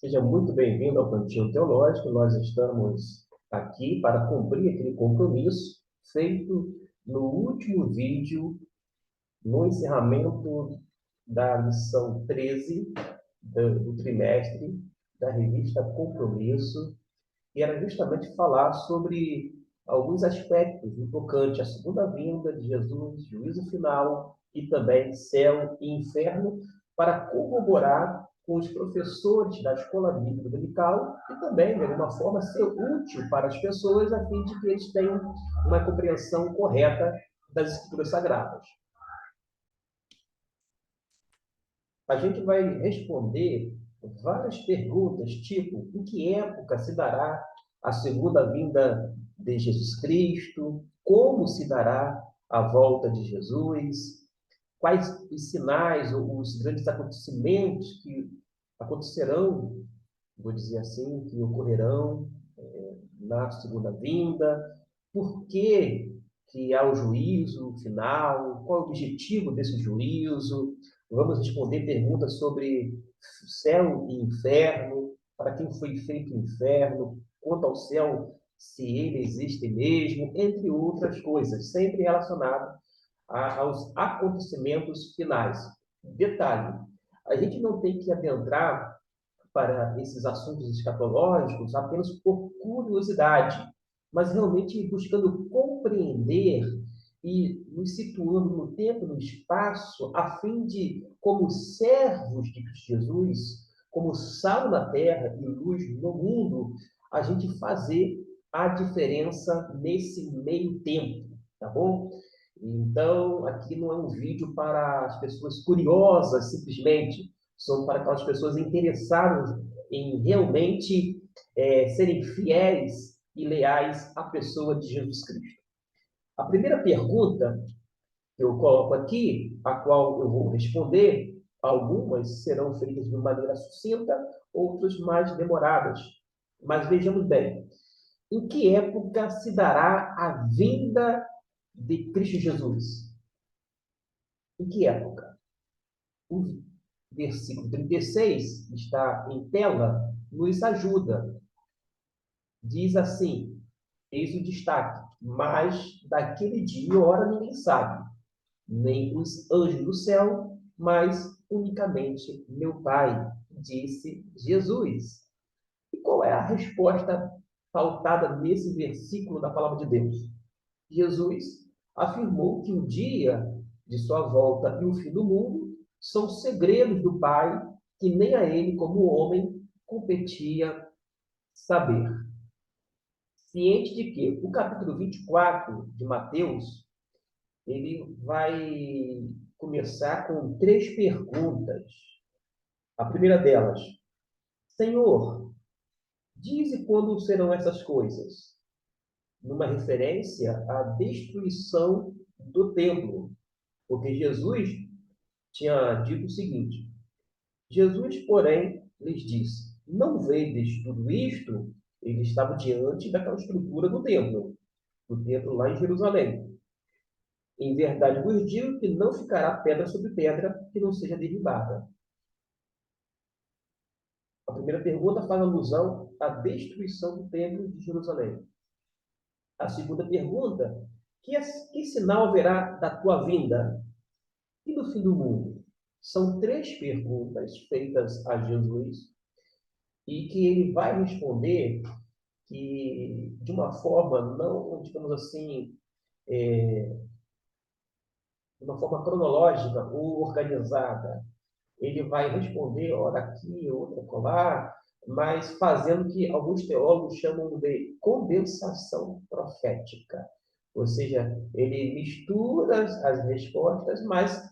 Seja muito bem-vindo ao Cantinho Teológico. Nós estamos aqui para cumprir aquele compromisso feito no último vídeo, no encerramento da lição 13 do trimestre da revista Compromisso, e era justamente falar sobre alguns aspectos no tocante à segunda vinda de Jesus, juízo final e também céu e inferno, para corroborar com os professores da escola bíblica dominical e também, de alguma forma, ser útil para as pessoas a fim de que eles tenham uma compreensão correta das escrituras sagradas. A gente vai responder várias perguntas, tipo, em que época se dará a segunda vinda de Jesus Cristo? Como se dará a volta de Jesus? Quais os sinais ou os grandes acontecimentos que acontecerão, vou dizer assim, que ocorrerão na segunda vinda? Por que há o juízo final? Qual é o objetivo desse juízo? Vamos responder perguntas sobre céu e inferno, para quem foi feito o inferno, quanto ao céu, se ele existe mesmo, entre outras coisas, sempre relacionado aos acontecimentos finais. Detalhe, a gente não tem que adentrar para esses assuntos escatológicos apenas por curiosidade, mas realmente buscando compreender e nos situando no tempo e no espaço, a fim de, como servos de Cristo Jesus, como sal na terra e luz no mundo, a gente fazer a diferença nesse meio tempo, tá bom? Então, aqui não é um vídeo para as pessoas curiosas, simplesmente, são para aquelas pessoas interessadas em realmente serem fiéis e leais à pessoa de Jesus Cristo. A primeira pergunta que eu coloco aqui, a qual eu vou responder, algumas serão feitas de maneira sucinta, outras mais demoradas. Mas vejamos bem, em que época se dará a vinda de Cristo Jesus? Em que época? O versículo 36 está em tela, nos ajuda. Diz assim, eis o destaque, mas daquele dia e hora ninguém sabe, nem os anjos do céu, mas unicamente meu Pai, disse Jesus. E qual é a resposta pautada nesse versículo da palavra de Deus? Jesus afirmou que o dia de sua volta e o fim do mundo são segredos do Pai que nem a ele, como homem, competia saber. Ciente de que o capítulo 24 de Mateus, ele vai começar com três perguntas. A primeira delas, Senhor, dize quando serão essas coisas? Numa referência à destruição do templo. Porque Jesus tinha dito o seguinte: Jesus, porém, lhes disse: Não vedes tudo isto? Ele estava diante daquela estrutura do templo lá em Jerusalém. Em verdade vos digo que não ficará pedra sobre pedra que não seja derribada. A primeira pergunta faz alusão à destruição do templo de Jerusalém. A segunda pergunta, que sinal haverá da tua vinda e do fim do mundo? São três perguntas feitas a Jesus e que ele vai responder que, de uma forma não, digamos assim, de uma forma cronológica ou organizada. Ele vai responder, ora aqui, outra colar, mas fazendo o que alguns teólogos chamam de condensação profética. Ou seja, ele mistura as respostas, mas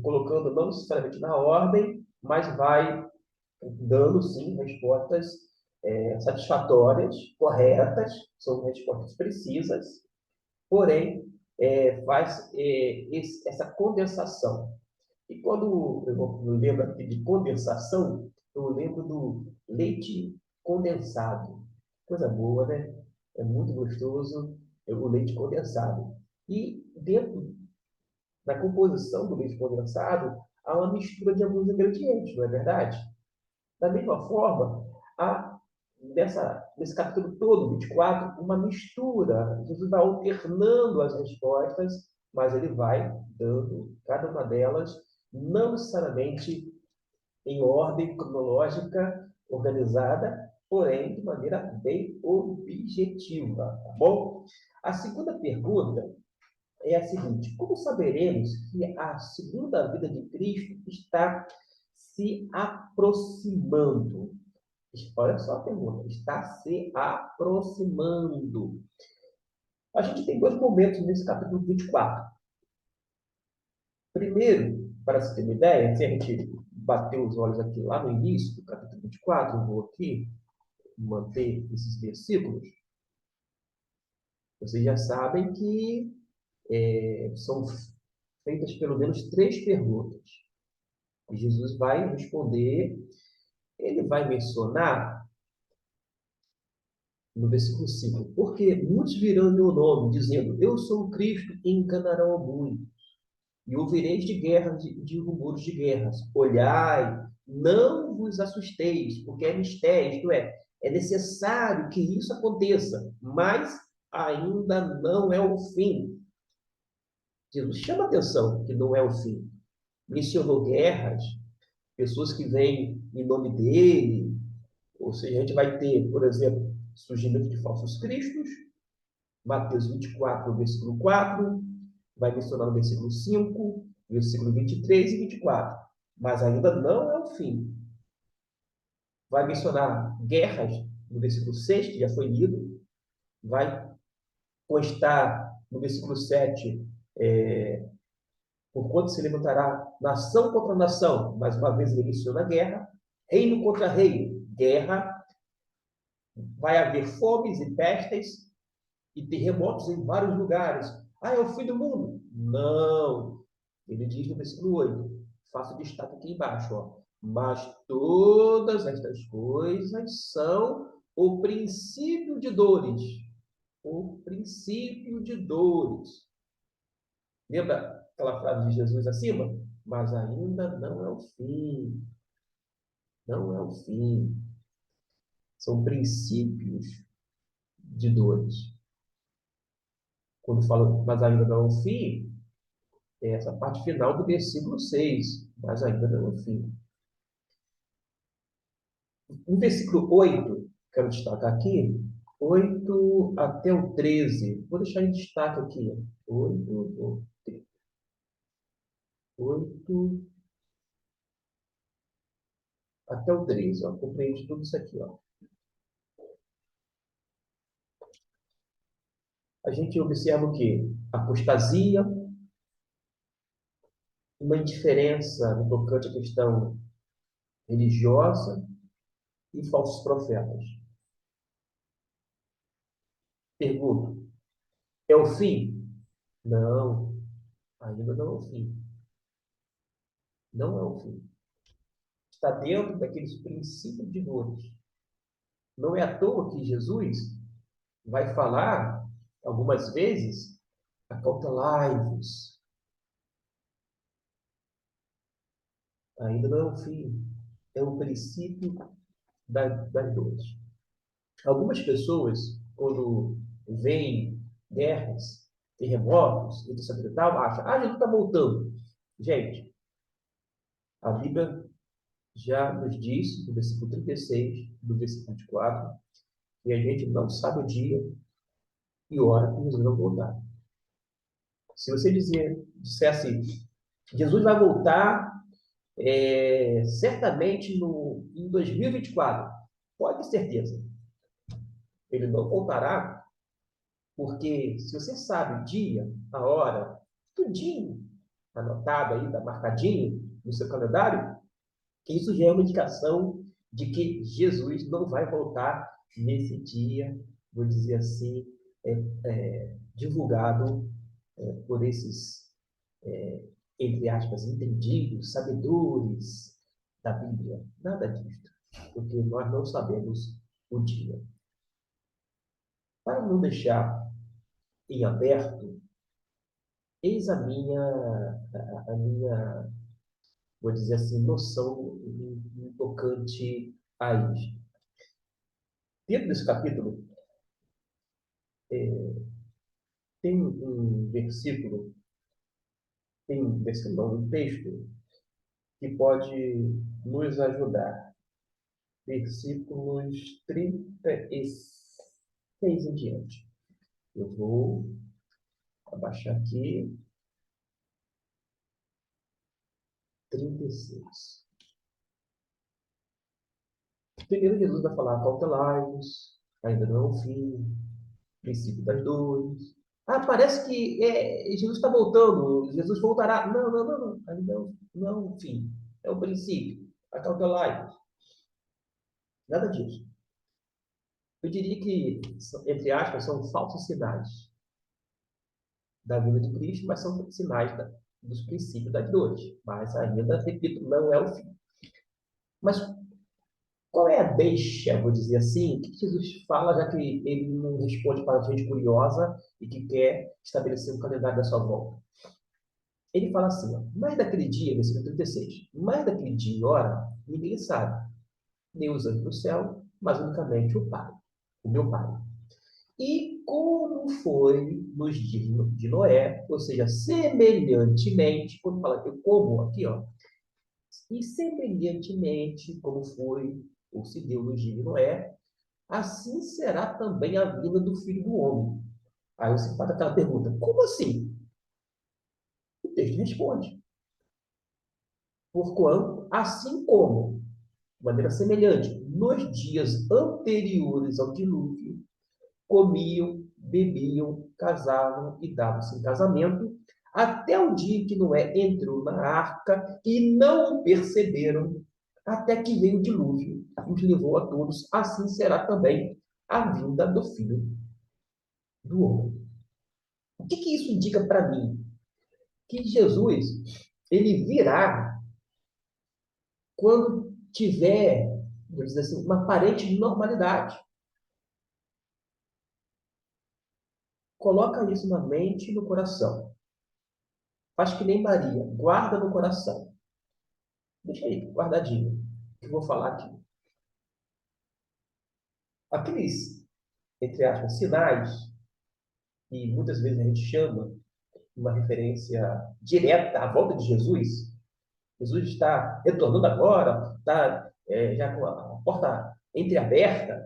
colocando não necessariamente na ordem, mas vai dando, sim, respostas satisfatórias, corretas, são respostas precisas, porém, faz essa condensação. E quando eu lembro aqui de condensação, eu lembro do leite condensado. Coisa boa, né? É muito gostoso o leite condensado. E dentro da composição do leite condensado, há uma mistura de alguns ingredientes, não é verdade? Da mesma forma, há nesse capítulo todo, 24, uma mistura. Jesus vai alternando as respostas, mas ele vai dando cada uma delas, não necessariamente em ordem cronológica organizada, porém de maneira bem objetiva, tá bom? A segunda pergunta é a seguinte: como saberemos que a segunda vida de Cristo está se aproximando? Olha só a pergunta: está se aproximando. A gente tem dois momentos nesse capítulo 24. Primeiro, para se ter uma ideia, se a gente bater os olhos aqui lá no início do capítulo 24, eu vou aqui manter esses versículos, vocês já sabem que são feitas pelo menos três perguntas. E Jesus vai responder, ele vai mencionar no versículo 5, porque muitos virão em meu nome, dizendo, eu sou o Cristo, e enganarão a muitos. E ouvireis de guerras, de rumores de guerras. Olhai, não vos assusteis, porque é mistério, isto é necessário que isso aconteça, mas ainda não é o fim. Jesus chama a atenção que não é o fim. Mencionou guerras, pessoas que vêm em nome dele, ou seja, a gente vai ter, por exemplo, surgimento de falsos cristos, Mateus 24, versículo 4, vai mencionar no versículo 5, versículo 23 e 24. Mas ainda não é o fim. Vai mencionar guerras no versículo 6, que já foi lido. Vai constar no versículo 7, por quanto se levantará nação contra nação. Mais uma vez ele menciona guerra. Reino contra reino, guerra. Vai haver fomes e pestes e terremotos em vários lugares. Ah, é o fim do mundo? Não. Ele diz no versículo 8, faço destaque aqui embaixo, ó. Mas todas estas coisas são o princípio de dores. O princípio de dores. Lembra aquela frase de Jesus acima? Mas ainda não é o fim. Não é o fim. São princípios de dores. Quando fala, mas ainda não é o fim, é essa parte final do versículo 6. Mas ainda não é o fim. No versículo 8, quero destacar aqui, 8 até o 13. Vou deixar em destaque aqui. 8, 8 até o 13. Ó. Compreende tudo isso aqui. Ó. A gente observa o quê? Apostasia, uma indiferença no tocante à questão religiosa e falsos profetas. Pergunto, é o fim? Não, ainda não é o fim. Não é o fim. Está dentro daqueles princípios de dores. Não é à toa que Jesus vai falar algumas vezes, acautelai-vos. Ainda não é o fim, é o princípio das dores. Algumas pessoas, quando veem guerras, terremotos, etc. e tal, acham, Jesus está voltando. Gente, a Bíblia já nos diz, no versículo 36, do versículo 24, que a gente não sabe o dia e hora que Jesus vai voltar. Se você disser assim, Jesus vai voltar certamente em 2024, pode ter certeza, ele não voltará, porque se você sabe o dia, a hora, tudinho anotado aí, tá marcadinho no seu calendário, isso já é uma indicação de que Jesus não vai voltar nesse dia, vou dizer assim, divulgado por esses entre aspas, entendidos, sabedores da Bíblia. Nada disso, porque nós não sabemos o dia. Para não deixar em aberto, eis a minha vou dizer assim, noção no tocante a isso. Dentro desse capítulo, tem um versículo, não, um texto que pode nos ajudar. Versículos 36 em diante. Eu vou abaixar aqui, 36. Primeiro, Jesus vai falar: cautelai-vos, ainda não é o fim, princípio das dores. Ah, parece que Jesus está voltando, Jesus voltará. Não, não, não, não. Ainda não é o fim, é o princípio. Acautelai-vos. Nada disso. Eu diria que, entre aspas, são falsos sinais da vinda de Cristo, mas são sinais dos princípios das dores. Mas ainda, repito, não é o fim. Mas qual é a deixa, vou dizer assim, que Jesus fala, já que ele não responde para a gente curiosa e que quer estabelecer um calendário da sua volta? Ele fala assim, ó, mais daquele dia, versículo 36, mais daquele dia e hora, ninguém sabe, nem os anjos do céu, mas unicamente o Pai, o meu Pai. E como foi nos dias de Noé, ou seja, semelhantemente, quando fala que como, aqui, ó, e semelhantemente, como foi ou se deu nos dias de Noé, assim será também a vinda do Filho do Homem. Aí você faz aquela pergunta, como assim? O texto responde, porquanto, assim como, de maneira semelhante, nos dias anteriores ao dilúvio, comiam, bebiam, casavam e davam-se em casamento, até o dia em que Noé entrou na arca e não o perceberam, até que veio o dilúvio e os levou a todos. Assim será também a vinda do Filho do Homem. O que isso indica para mim? Que Jesus, ele virá quando tiver, vou dizer assim, uma aparente normalidade. Coloca isso na mente e no coração. Faz que nem Maria, guarda no coração. Deixa aí, guardadinho, que eu vou falar aqui. Aqueles, entre aspas, sinais, que muitas vezes a gente chama uma referência direta à volta de Jesus. Jesus está retornando agora, está já com a porta entreaberta.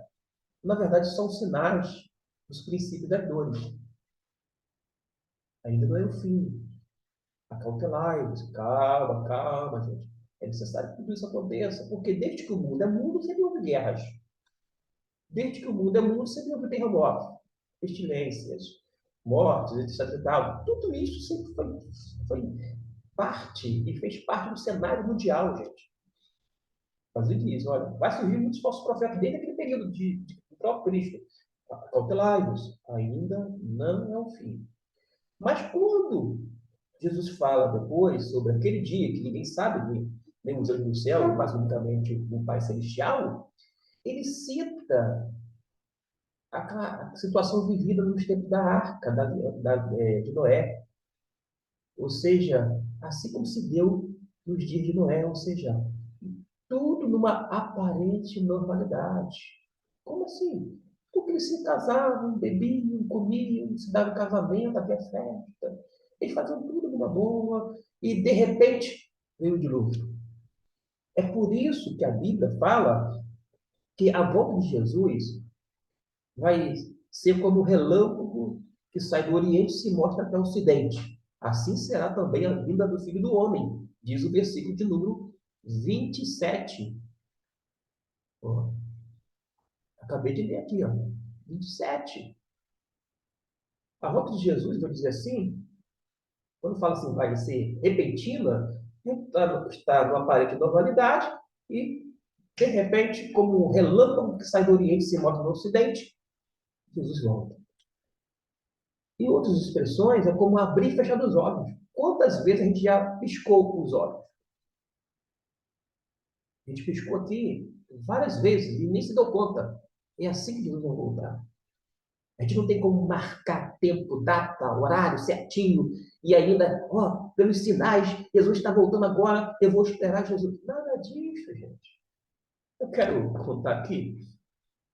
Na verdade, são sinais dos princípios das dores. Ainda não é o fim. Acautelai-vos. Calma, calma, gente. É necessário que tudo isso aconteça, porque desde que o mundo é mundo, sempre houve guerras. Desde que o mundo é mundo, sempre houve terremotos, pestilências, mortes, etc. E tal. Tudo isso sempre foi parte e fez parte do cenário mundial, gente. Mas ele diz, olha, vai surgir muitos falsos profetas desde aquele período do próprio Cristo. Cautelai-vos, ainda não é o fim. Mas quando Jesus fala depois sobre aquele dia que ninguém sabe, nem os anjos do céu, mas unicamente o Pai Celestial, ele cita a situação vivida nos tempos da arca, de Noé. Ou seja, assim como se deu nos dias de Noé, ou seja, tudo numa aparente normalidade. Como assim? Porque eles se casavam, bebiam, comiam, se davam casamento, até festa. Eles faziam tudo numa boa e, de repente, veio o dilúvio. É por isso que a Bíblia fala que a volta de Jesus vai ser como o relâmpago que sai do Oriente e se mostra até o Ocidente. Assim será também a vinda do Filho do Homem, diz o versículo de número 27. Ó, acabei de ler aqui, ó. 27. A volta de Jesus, vou dizer assim, quando fala assim, vai ser repentina, está numa aparente normalidade e, de repente, como um relâmpago que sai do Oriente e se mostra no Ocidente, Jesus volta. Em outras expressões, é como abrir e fechar os olhos. Quantas vezes a gente já piscou com os olhos? A gente piscou aqui várias vezes e nem se deu conta. É assim que Jesus vai voltar. A gente não tem como marcar tempo, data, horário certinho e ainda, ó, pelos sinais, Jesus está voltando agora, eu vou esperar Jesus. Nada disso, gente. Eu quero contar aqui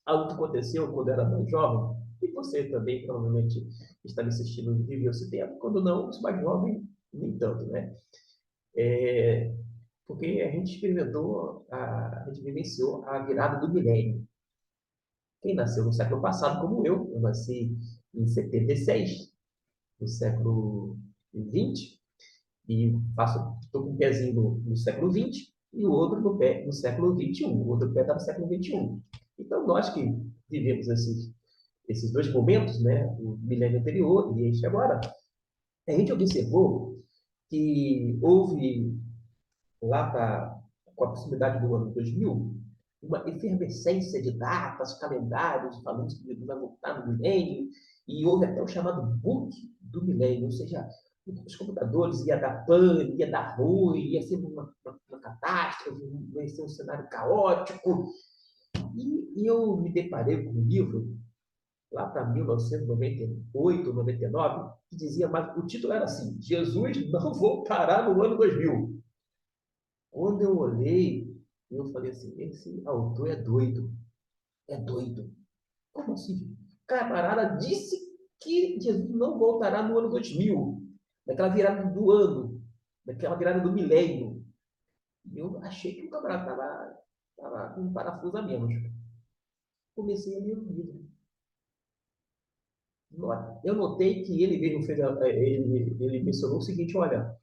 algo que aconteceu quando eu era mais jovem, e você também provavelmente está me assistindo e viveu esse tempo, quando não, os mais jovens, nem tanto, né? É, porque a gente experimentou, a gente vivenciou a virada do milênio. Quem nasceu no século passado, como eu nasci em 76, no século XX, e estou com um pezinho no século XX e o outro no pé no século XXI, o outro pé está no século XXI. Então, nós que vivemos esses dois momentos, né, o milênio anterior e este agora, a gente observou que houve, lá com a proximidade do ano 2000, uma efervescência de datas, calendários, falando que Jesus vai voltar no milênio, e houve até o chamado book do milênio, ou seja, os computadores ia dar pane, ia dar ruim, ia ser uma catástrofe, ia ser um cenário caótico. E eu me deparei com um livro, lá para 1998, 99, que dizia, mas o título era assim: Jesus não voltará no ano 2000. Quando eu olhei, eu falei assim: esse autor é doido. É doido. Como assim? Camarada disse que Jesus não voltará no ano 2000, naquela virada do ano, naquela virada do milênio. E eu achei que o camarada estava com um parafuso a menos. Comecei a ler o livro. Eu notei que ele mesmo fez, ele mencionou o seguinte: olha,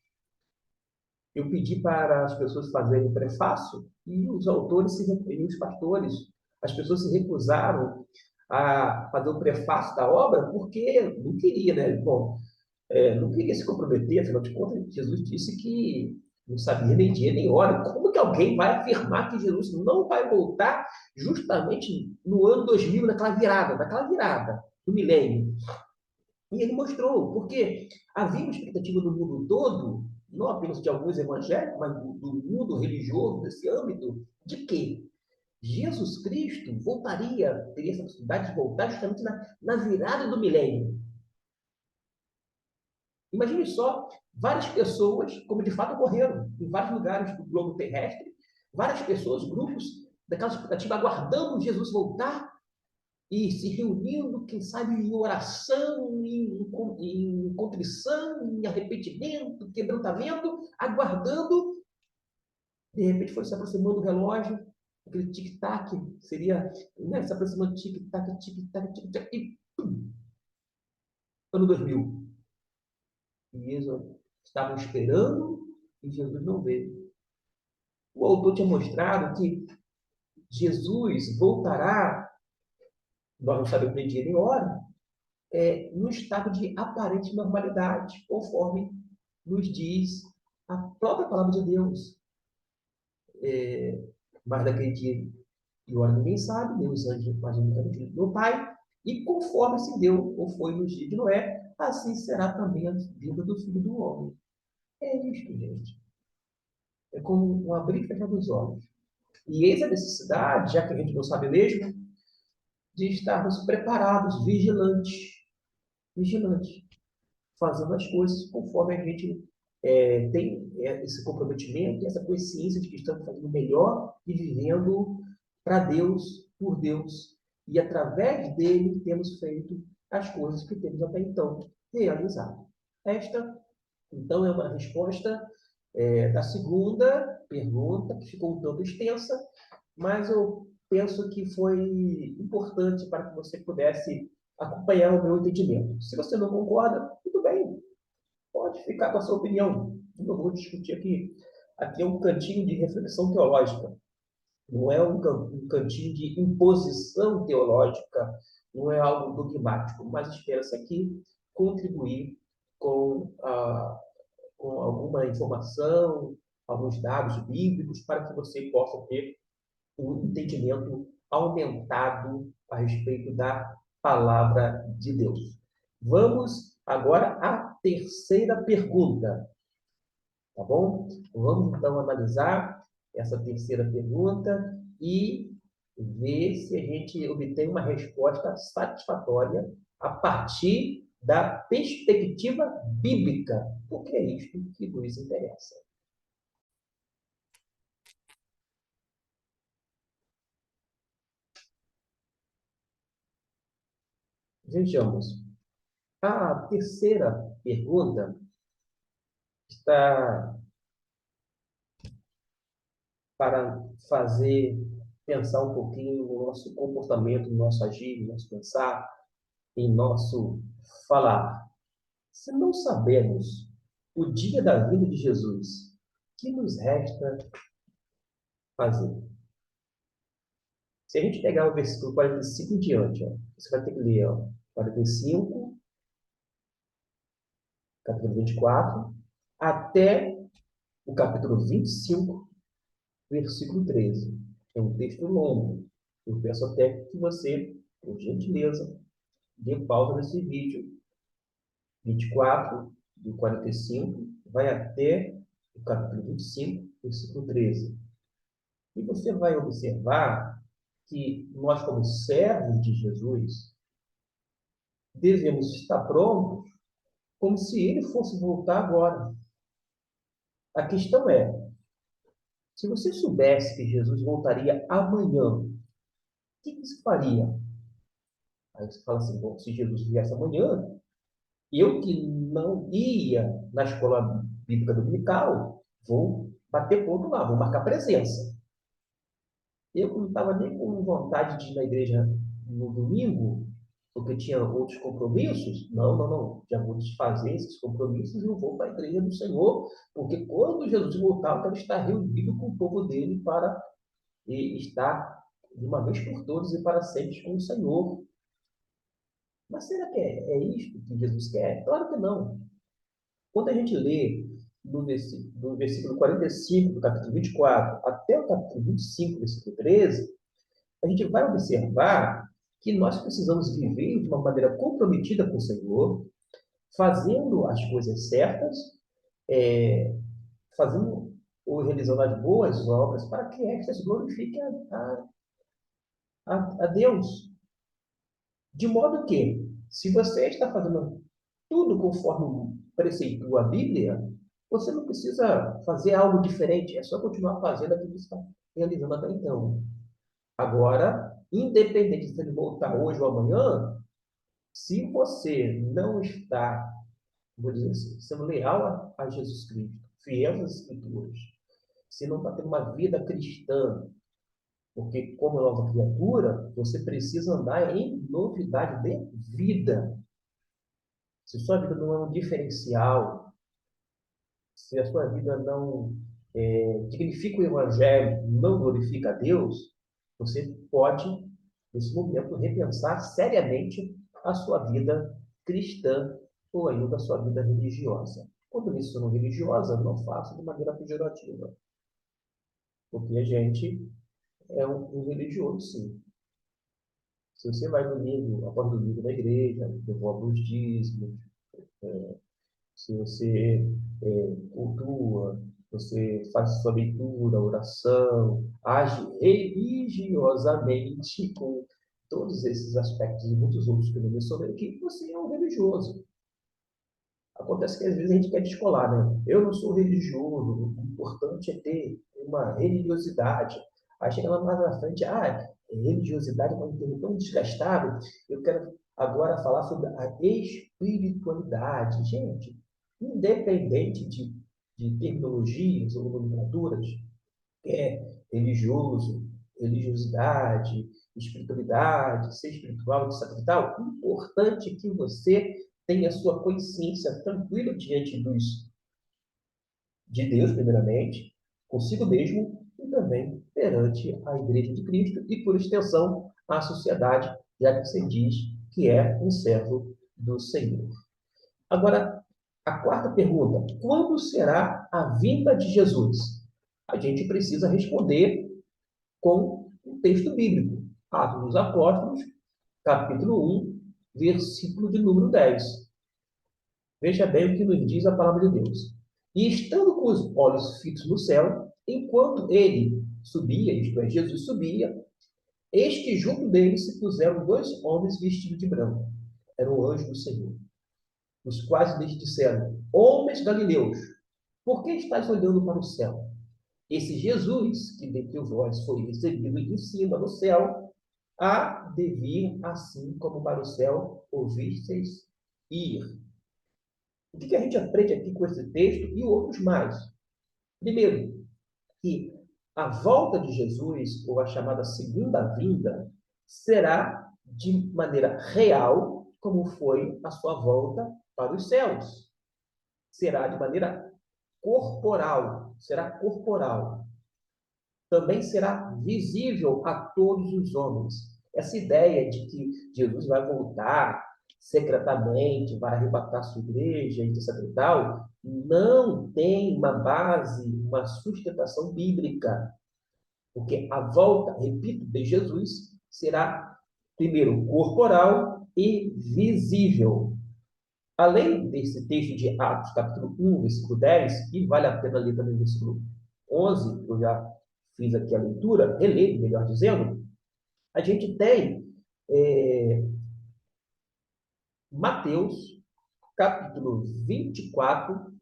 eu pedi para as pessoas fazerem o prefácio e os autores e os pastores, as pessoas se recusaram a fazer o prefácio da obra porque não queria, né? Bom, não queria se comprometer, afinal de contas, Jesus disse que não sabia nem dia nem hora. Como que alguém vai afirmar que Jesus não vai voltar justamente no ano 2000, naquela virada do milênio? E ele mostrou, porque havia uma expectativa do mundo todo, não apenas de alguns evangélicos, mas do mundo religioso, desse âmbito, de que Jesus Cristo voltaria, teria essa possibilidade de voltar justamente na virada do milênio. Imagine só, várias pessoas, como de fato ocorreram em vários lugares do globo terrestre, várias pessoas, grupos, daquela expectativa, aguardando Jesus voltar e se reunindo, quem sabe, em oração, em contrição, em arrependimento, quebrantamento, aguardando. De repente foi se aproximando o relógio, aquele tic-tac, seria, né, se aproximando tic-tac, tic-tac, tic-tac, e pum, ano 2000. E eles estavam esperando e Jesus não veio. O autor tinha mostrado que Jesus voltará, nós não sabemos nem dia nem hora, no estado de aparente normalidade, conforme nos diz a própria palavra de Deus. Mas daquele dia e hora ninguém sabe, nem os anjos imaginam do meu Pai, e conforme se deu ou foi no dia de Noé, assim será também a vida do Filho do Homem. É isto, gente. É como um abrir e fechar dos olhos. E eis a necessidade, já que a gente não sabe mesmo, de estarmos preparados, vigilantes, fazendo as coisas conforme a gente tem esse comprometimento e essa consciência de que estamos fazendo o melhor e vivendo para Deus, por Deus. E através dele temos feito as coisas que temos até então realizado. Esta, então, é uma resposta da segunda pergunta, que ficou um tanto extensa, mas eu penso que foi importante para que você pudesse acompanhar o meu entendimento. Se você não concorda, tudo bem, pode ficar com a sua opinião. Eu não vou discutir aqui. Aqui é um cantinho de reflexão teológica, não é um cantinho de imposição teológica, não é algo dogmático, mas espera-se aqui contribuir com, com alguma informação, alguns dados bíblicos, para que você possa ter um entendimento aumentado a respeito da palavra de Deus. Vamos agora à terceira pergunta, tá bom? Vamos então analisar essa terceira pergunta e ver se a gente obtém uma resposta satisfatória a partir da perspectiva bíblica, porque é isto que nos interessa. Vejamos, a terceira pergunta está para fazer pensar um pouquinho no nosso comportamento, no nosso agir, no nosso pensar, em nosso falar. Se não sabemos o dia da vinda de Jesus, o que nos resta fazer? Se a gente pegar o versículo 45 em diante, ó, você vai ter que ler 45, capítulo 24, até o capítulo 25, versículo 13. É um texto longo. Eu peço até que você, por gentileza, dê pausa nesse vídeo. 24, do 45, vai até o capítulo 25, versículo 13. E você vai observar que nós, como servos de Jesus, devemos estar prontos como se ele fosse voltar agora. A questão é, se você soubesse que Jesus voltaria amanhã, o que você faria? Aí você fala assim, bom, se Jesus viesse amanhã, eu que não ia na escola bíblica dominical, vou bater ponto lá, vou marcar presença. Eu não estava nem com vontade de ir na igreja no domingo, porque tinha outros compromissos. Não, não, não. Já vou desfazer esses compromissos e eu vou para a igreja do Senhor, porque quando Jesus voltar, eu quero estar reunido com o povo dele para estar de uma vez por todas e para sempre com o Senhor. Mas será que é isto que Jesus quer? Claro que não. Quando a gente lê do versículo 45 do capítulo 24 até o capítulo 25, versículo 13, a gente vai observar que nós precisamos viver de uma maneira comprometida com o Senhor, fazendo as coisas certas, fazendo ou realizando as boas obras para que estas glorifiquem a Deus. De modo que, se você está fazendo tudo conforme preceitua a Bíblia, você não precisa fazer algo diferente, é só continuar fazendo aquilo que você está realizando até então. Agora, independente de ele voltar hoje ou amanhã, se você não está, vou dizer assim, sendo leal a Jesus Cristo, fiel às Escrituras, se não está tendo uma vida cristã, porque como nova criatura, você precisa andar em novidade de vida. Se sua vida não é um diferencial, se a sua vida não dignifica o Evangelho, não glorifica a Deus, você pode, nesse momento, repensar seriamente a sua vida cristã ou ainda a sua vida religiosa. Quando isso não religiosa, não faça de maneira pejorativa, porque a gente é um religioso, sim. Se você vai domingo, após domingo na igreja, devolve os dízimos, se você cultua, você faz sua leitura, oração, age religiosamente com todos esses aspectos e muitos outros que eu mencionei aqui, você é um religioso. Acontece que às vezes a gente quer descolar, né? Eu não sou religioso, o importante é ter uma religiosidade. Aí chega lá mais na frente, religiosidade é um termo tão desgastado, eu quero agora falar sobre a espiritualidade. Gente, independente de terminologias ou nomenclaturas, religioso, religiosidade, espiritualidade, ser espiritual, etc. E tal, o importante é que você tenha a sua consciência tranquila diante de Deus, primeiramente, consigo mesmo, e também perante a Igreja de Cristo e, por extensão, a sociedade, já que você diz que é um servo do Senhor. Agora, a quarta pergunta: quando será a vinda de Jesus? A gente precisa responder com o texto bíblico. Atos dos Apóstolos, capítulo 1, versículo de número 10. Veja bem o que nos diz a palavra de Deus. E estando com os olhos fitos no céu, enquanto ele subia, isto é, Jesus subia, eis que junto dele se puseram dois homens vestidos de branco. Era o anjo do Senhor. os quais lhes disseram: Homens galileus, por que estáis olhando para o céu? Esse Jesus, que dentre vós foi recebido de cima no céu, há de vir assim como para o céu ouvistes ir. O que a gente aprende aqui com esse texto e outros mais? Primeiro, que a volta de Jesus, ou a chamada segunda vinda, será de maneira real, como foi a sua volta para os céus. Será de maneira corporal, será corporal. Também será visível a todos os homens. Essa ideia de que Jesus vai voltar secretamente, vai arrebatar sua igreja, etc. e tal, não tem uma base, uma sustentação bíblica. Porque a volta, repito, de Jesus será, primeiro, corporal e visível. Além desse texto de Atos, capítulo 1, versículo 10, e vale a pena ler também o versículo 11, que eu já fiz aqui a leitura, reler, melhor dizendo, a gente tem Mateus, capítulo 24,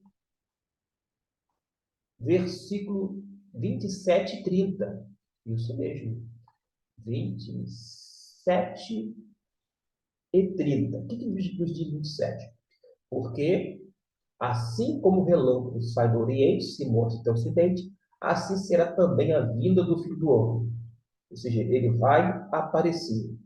versículo 27 e 30. Isso mesmo, 27 e 30. O que nos diz 27? Porque assim como o relâmpago sai do Oriente, se mostra até o Ocidente, assim será também a vinda do Filho do Homem. Ou seja, ele vai aparecer.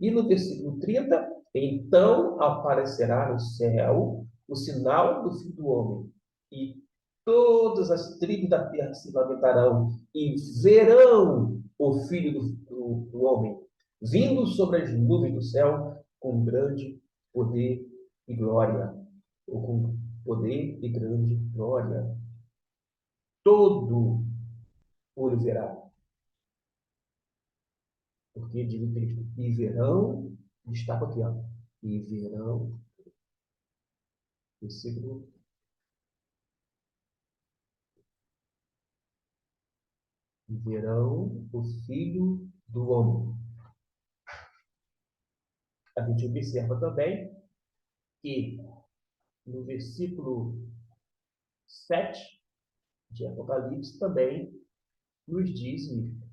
E no versículo 30, então aparecerá no céu o sinal do Filho do Homem. E todas as tribos da terra se lamentarão e verão o Filho do Homem vindo sobre as nuvens do céu com grande poder e glória. Ou com poder e grande glória. Todo olho verá. Porque diz o texto, e verão, destaca aqui, ó, e verão, versículo, e verão o Filho do Homem. A gente observa também que no versículo 7 de Apocalipse também nos diz isso.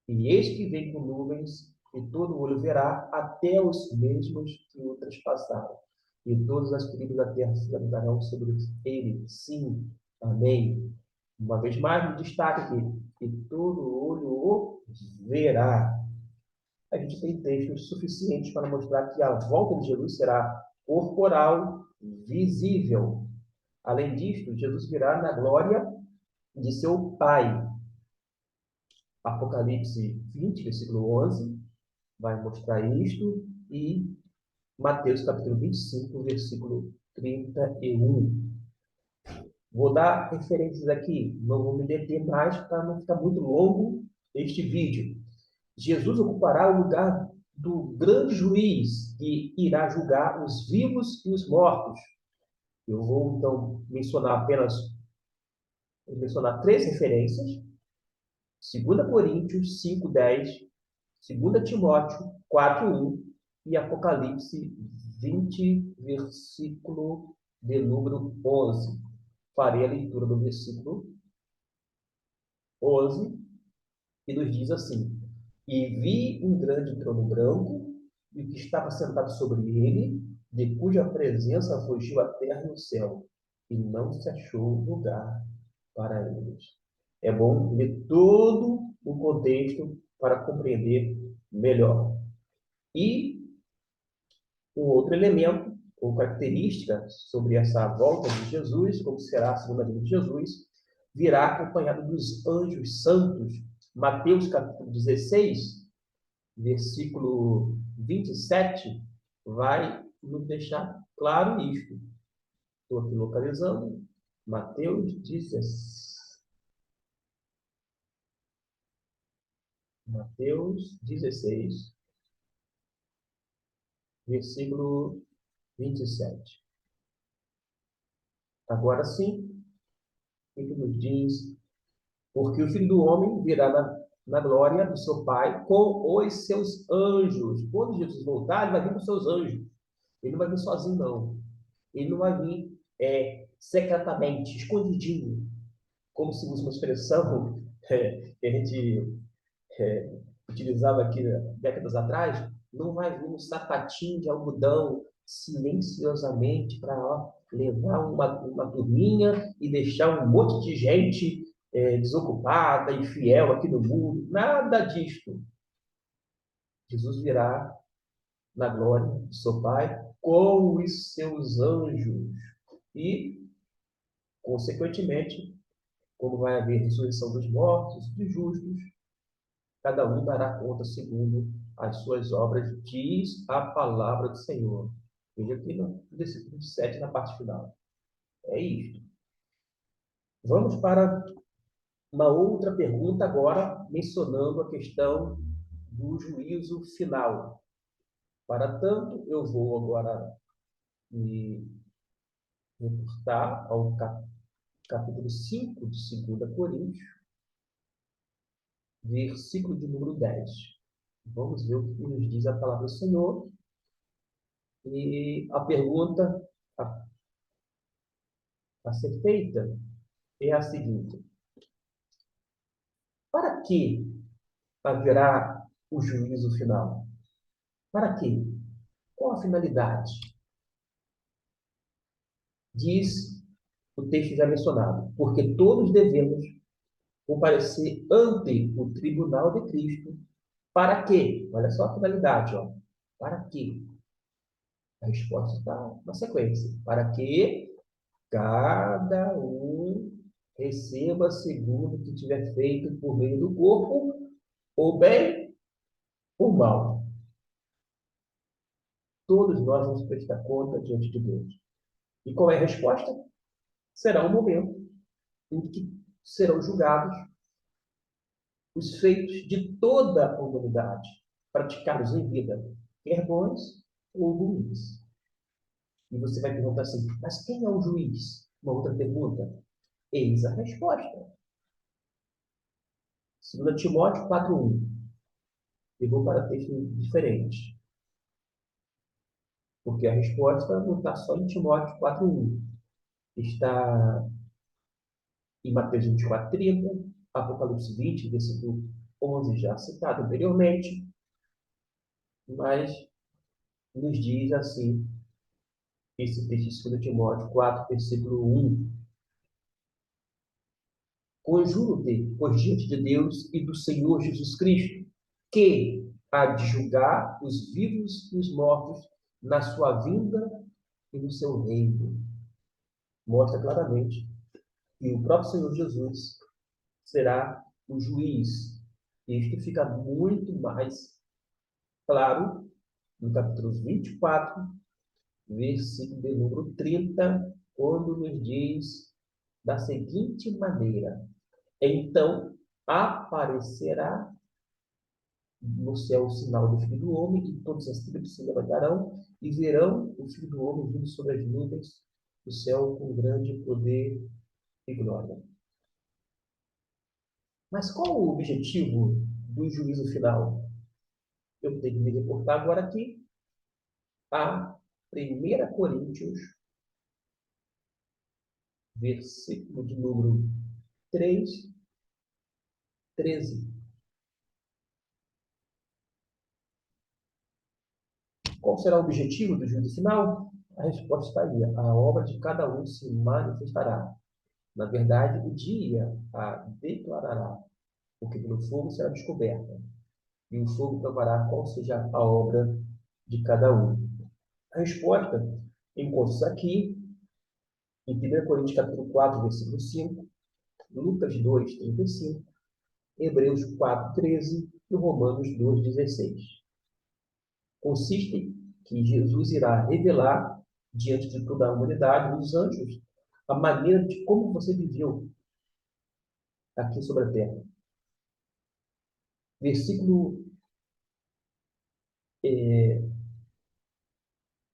E eis que vem com nuvens, e todo olho verá, até os mesmos que o trespassaram. E todas as tribos da terra se levantarão sobre ele. Sim, amém. Uma vez mais, no destaque aqui, que todo olho o verá. A gente tem textos suficientes para mostrar que a volta de Jesus será corporal, visível. Além disso, Jesus virá na glória de seu Pai. Apocalipse 20, versículo 11, vai mostrar isto, e Mateus capítulo 25, versículo 31. Vou dar referências aqui, não vou me deter mais para não ficar muito longo este vídeo. Jesus ocupará o lugar do grande juiz que irá julgar os vivos e os mortos. Eu vou, então, mencionar três referências: 2 Coríntios 5:10, 2 Timóteo 4:1 e Apocalipse 20, versículo de número 11. Farei a leitura do versículo 11, que nos diz assim: E vi um grande trono branco, e o que estava sentado sobre ele, de cuja presença fugiu a terra e o céu, e não se achou lugar para eles. É bom ler todo o contexto para compreender melhor. E um outro elemento, ou característica sobre essa volta de Jesus, como será a segunda vinda de Jesus, virá acompanhado dos anjos santos. Mateus capítulo 16, versículo 27, vai nos deixar claro isto. Estou aqui localizando. Mateus 16, versículo 27. Agora sim, o que nos diz? Porque o Filho do Homem virá na glória do seu Pai com os seus anjos. Quando Jesus voltar, ele vai vir com os seus anjos. Ele não vai vir sozinho, não. Ele não vai vir secretamente, escondidinho, como se usa uma expressão que a gente utilizava aqui décadas atrás, não vai vir um sapatinho de algodão silenciosamente para levar uma turminha e deixar um monte de gente desocupada e fiel aqui no mundo. Nada disto. Jesus virá na glória de seu Pai com os seus anjos e, consequentemente, quando vai haver ressurreição dos mortos, dos justos, cada um dará conta segundo as suas obras, diz a palavra do Senhor. Veja aqui no versículo 27, na parte final. É isto. Vamos para uma outra pergunta agora, mencionando a questão do juízo final. Para tanto, eu vou agora me reportar ao capítulo 5 de 2 Coríntios, versículo de número 10. Vamos ver o que nos diz a palavra do Senhor. E a pergunta a ser feita é a seguinte: para que haverá o juízo final? Para quê? Qual a finalidade? Diz o texto já mencionado, porque todos devemos comparecer ante o tribunal de Cristo. Para quê? Olha só a finalidade, ó. Para quê? A resposta está na sequência. Para que cada um receba segundo o que tiver feito por meio do corpo, ou bem ou mal. Todos nós vamos prestar conta diante de Deus. E qual é a resposta? Será o momento em que serão julgados os feitos de toda a humanidade, praticados em vida, quer bons ou ruins. E você vai perguntar assim, mas quem é o juiz? Uma outra pergunta. Eis a resposta. 2 Timóteo 4:1. Eu vou para texto diferente, porque a resposta não está só em Timóteo 4:1. Está em Mateus 24:30, Apocalipse 20, versículo 11, já citado anteriormente, mas nos diz assim, esse texto de 2 Timóteo 4, versículo 1. Conjuro-te, pois, diante de Deus e do Senhor Jesus Cristo, que há de julgar os vivos e os mortos na sua vinda e no seu reino. Mostra claramente que o próprio Senhor Jesus será o juiz. Isto fica muito mais claro no capítulo 24, versículo de número 30, quando nos diz da seguinte maneira: então aparecerá no céu o sinal do Filho do Homem, e todas as tribos se levantarão e verão o Filho do Homem vindo sobre as nuvens do céu com grande poder e glória. Mas qual o objetivo do juízo final? Eu tenho que me reportar agora aqui a 1 Coríntios, versículo de número 3, 13. Qual será o objetivo do juízo final? A resposta está aí. A obra de cada um se manifestará. Na verdade, o dia a declarará, porque pelo fogo será descoberta, e o fogo provará qual seja a obra de cada um. A resposta encontra-se aqui em 1 Coríntios capítulo 4, versículo 5, Lucas 2, 35, Hebreus 4, 13 e Romanos 2, 16. Consiste que Jesus irá revelar diante de toda a humanidade, os anjos, a maneira de como você viveu aqui sobre a terra. Versículo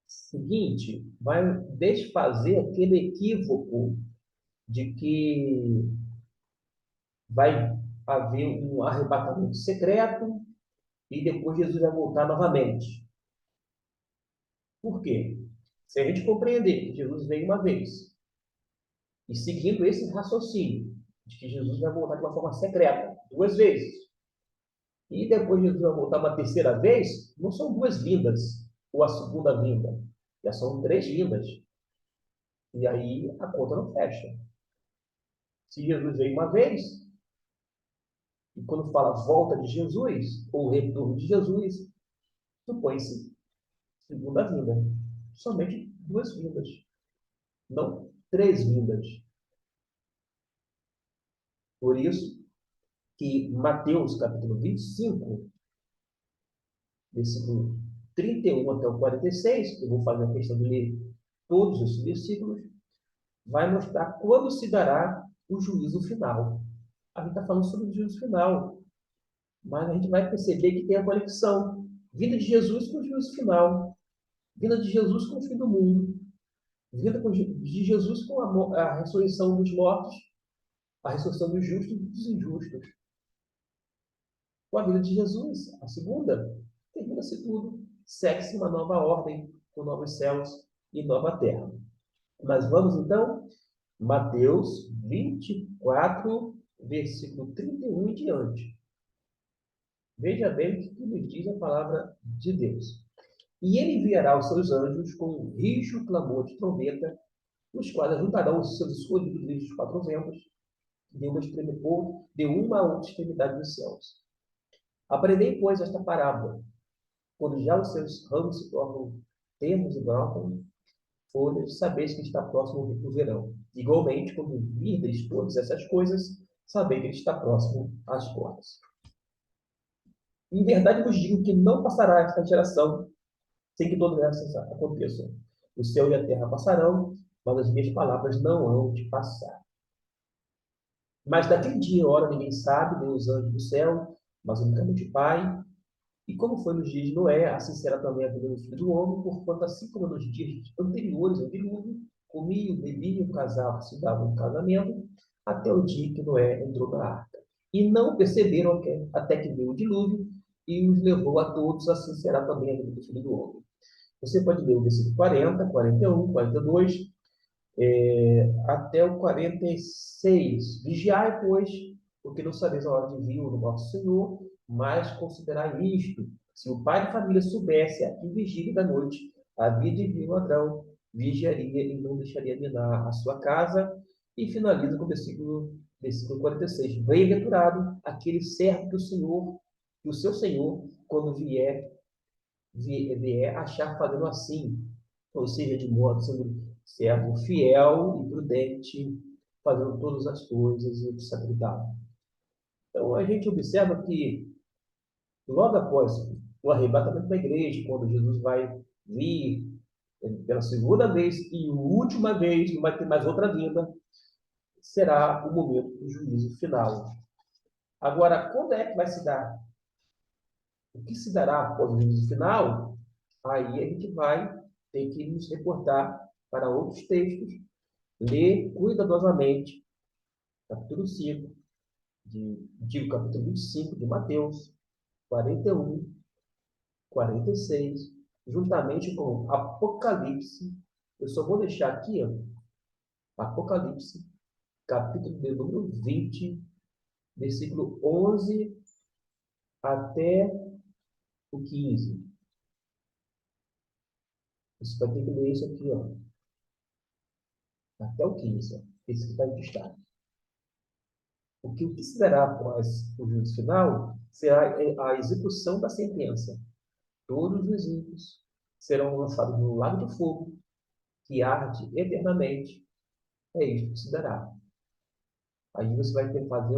seguinte vai desfazer aquele equívoco de que vai haver um arrebatamento secreto e depois Jesus vai voltar novamente. Por quê? Se a gente compreender que Jesus veio uma vez, e seguindo esse raciocínio, de que Jesus vai voltar de uma forma secreta, duas vezes, e depois Jesus vai voltar uma terceira vez, não são duas vindas, ou a segunda vinda, já são três vindas. E aí a conta não fecha. Se Jesus veio uma vez, e quando fala volta de Jesus, ou retorno de Jesus, supõe-se segunda vinda. Somente duas vindas, não três vindas. Por isso que Mateus, capítulo 25, versículo 31 até o 46, eu vou fazer a questão de ler todos esses versículos, vai mostrar quando se dará o juízo final. A gente está falando sobre o juízo final, mas a gente vai perceber que tem a conexão. Vinda de Jesus com o juízo final. Vinda de Jesus com o fim do mundo. Vinda de Jesus com a ressurreição dos mortos, a ressurreição dos justos e dos injustos. Com a vinda de Jesus, a segunda, termina-se tudo. Segue-se uma nova ordem, com novos céus e nova terra. Mas vamos então, Mateus 24, versículo 31 em diante. Veja bem o que nos diz a palavra de Deus. E ele enviará os seus anjos com um rijo clamor de trombeta, os quais ajuntarão os seus escolhidos desde os quatro ventos, de uma a outra extremidade dos céus. Aprendei, pois, esta parábola. Quando já os seus ramos se tornam termos e brotam folhas, sabeis que está próximo o verão. Igualmente, quando virdes todas essas coisas, sabeis que ele está próximo às portas. Em verdade vos digo que não passará esta geração sem que todas essas aconteçam. O céu e a terra passarão, mas as minhas palavras não hão de passar. Mas daquele dia e hora ninguém sabe, nem os anjos do céu, mas unicamente o Pai. E como foi nos dias de Noé, assim será também a vida do Filho do Homem, porquanto assim como nos dias anteriores ao dilúvio, comiam, bebiam, casavam, se davam em casamento, até o dia que Noé entrou na arca. E não perceberam até que veio o dilúvio e os levou a todos, assim será também a vida do Filho do Homem. Você pode ler o versículo 40, 41, 42, até o 46. Vigiai, pois, porque não sabeis a hora de vir o nosso Senhor, mas considerai isto. Se o pai de família soubesse a que vigília da noite havia de vir o ladrão, vigiaria e não deixaria minar a sua casa. E finaliza com o versículo 46. Bem-aventurado aquele servo que que o seu Senhor, quando vier achar fazendo assim, ou seja, de modo sendo servo fiel e prudente, fazendo todas as coisas e santidade. Então, a gente observa que, logo após o arrebatamento da igreja, quando Jesus vai vir pela segunda vez e última vez, não vai ter mais outra vinda, será o momento do juízo final. Agora, quando é que vai se dar? O que se dará após o juízo final? Aí a gente vai ter que nos reportar para outros textos, ler cuidadosamente capítulo 5, digo capítulo 25 de Mateus, 41, 46, juntamente com Apocalipse. Eu só vou deixar aqui, ó, Apocalipse, capítulo de número 20, versículo 11 até o 15. Você vai ter que ler isso aqui, ó, até o 15. Ó. Esse que está em destaque. O que se dará após o juízo final será a execução da sentença. Todos os ímpios serão lançados no lago de fogo, que arde eternamente. É isto que se dará. Aí você vai ter que fazer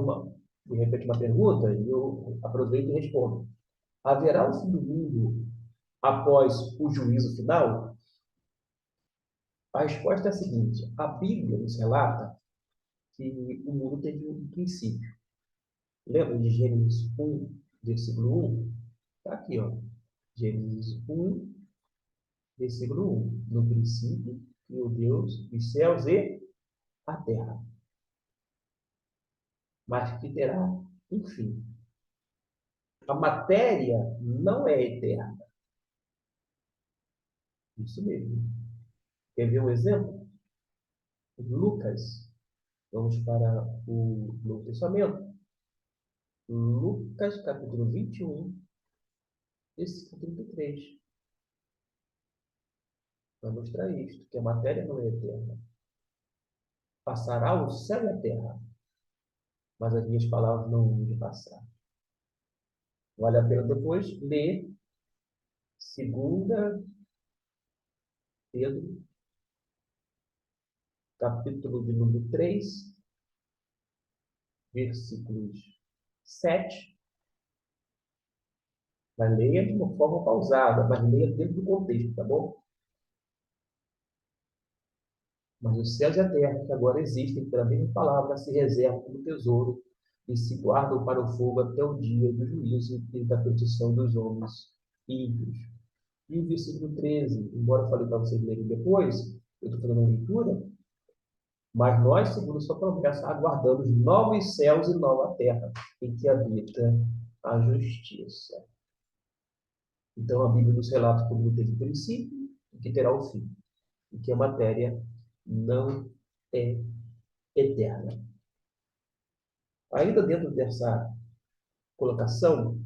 de repente, uma pergunta, e eu aproveito e respondo. Haverá o fim do mundo após o juízo final? A resposta é a seguinte: a Bíblia nos relata que o mundo teve um princípio. Lembra de Gênesis 1, versículo 1? Está aqui, ó. Gênesis 1, versículo 1. No princípio, criou Deus os céus e a terra, mas que terá um fim. A matéria não é eterna. Isso mesmo. Quer ver um exemplo? Lucas. Vamos para o Novo Testamento. Lucas, capítulo 21, versículo 33. Vai mostrar isto, que a matéria não é eterna. Passará o céu e a terra, mas as minhas palavras não vão de passar. Vale a pena depois ler segunda Pedro, capítulo de número 3, versículos 7. Mas leia de uma forma pausada, mas leia dentro do contexto, tá bom? Mas os céus e a terra, que agora existem, pela mesma palavra, se reservam como tesouro e se guardam para o fogo até o dia do juízo e da perdição dos homens ímpios. E o versículo 13, embora eu falei para vocês lerem depois, eu estou fazendo a leitura, mas nós, segundo sua promessa, aguardamos novos céus e nova terra, em que habita a justiça. Então a Bíblia nos relata como não teve o princípio e que terá o fim, e que a matéria não é eterna. Ainda dentro dessa colocação,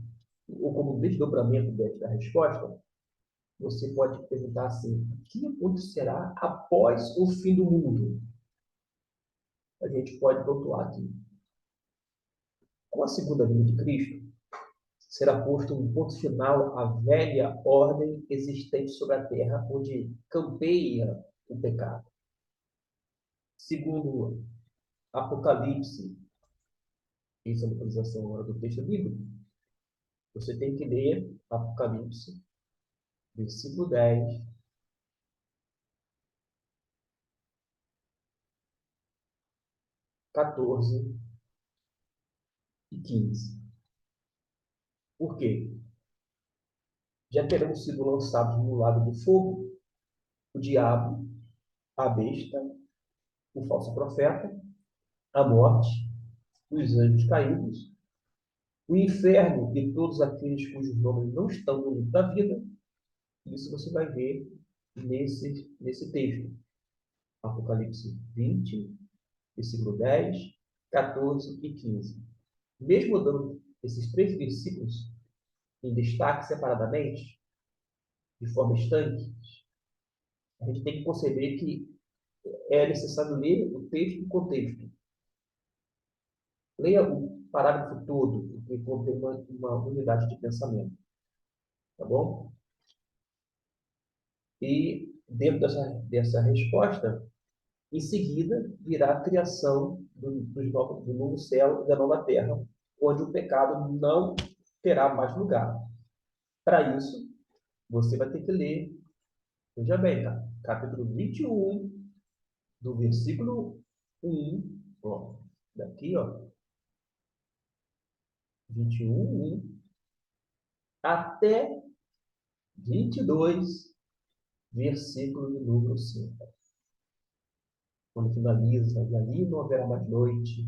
ou como desdobramento da resposta, você pode perguntar assim: o que acontecerá após o fim do mundo? A gente pode pontuar aqui. Com a segunda vinda de Cristo, será posto um ponto final à velha ordem existente sobre a terra, onde campeia o pecado. Segundo Apocalipse, isso é a localização agora do texto bíblico, você tem que ler Apocalipse, versículo 10, 14 e 15. Por quê? Já terão sido lançados no lago do fogo o diabo, a besta, o falso profeta, a morte, os anjos caídos, o inferno e todos aqueles cujos nomes não estão no livro da vida. Isso você vai ver nesse texto. Apocalipse 20, versículo 10, 14 e 15. Mesmo dando esses três versículos em destaque separadamente, de forma estanque, a gente tem que conceber que é necessário ler o texto em contexto. Leia o parágrafo todo, porque contém uma unidade de pensamento. Tá bom? E dentro dessa resposta, em seguida, virá a criação do novo céu e da nova terra, onde o pecado não terá mais lugar. Para isso, você vai ter que ler, veja bem, tá? Capítulo 21, do versículo 1, ó, daqui, ó, 21, 1, até 22, versículo de número 5. Quando finaliza, e ali não haverá mais noite,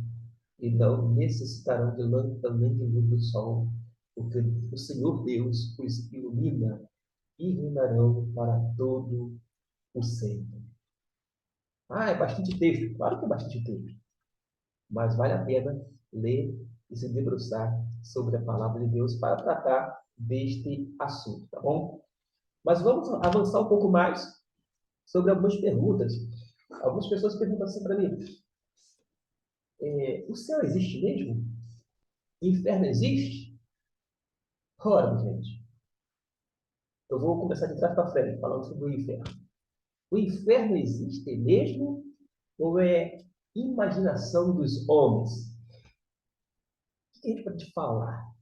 e não necessitarão de lâmpada nem de luz do sol, porque o Senhor Deus os ilumina e reinarão para todo o sempre. Ah, é bastante texto. Claro que é bastante texto. Mas vale a pena ler e se debruçar sobre a palavra de Deus para tratar deste assunto, tá bom? Mas vamos avançar um pouco mais sobre algumas perguntas. Algumas pessoas perguntam assim para mim: o céu existe mesmo? O inferno existe? Ora, gente, eu vou começar de trás para frente, falando sobre o inferno. O inferno existe mesmo ou é imaginação dos homens? O que a gente pode falar?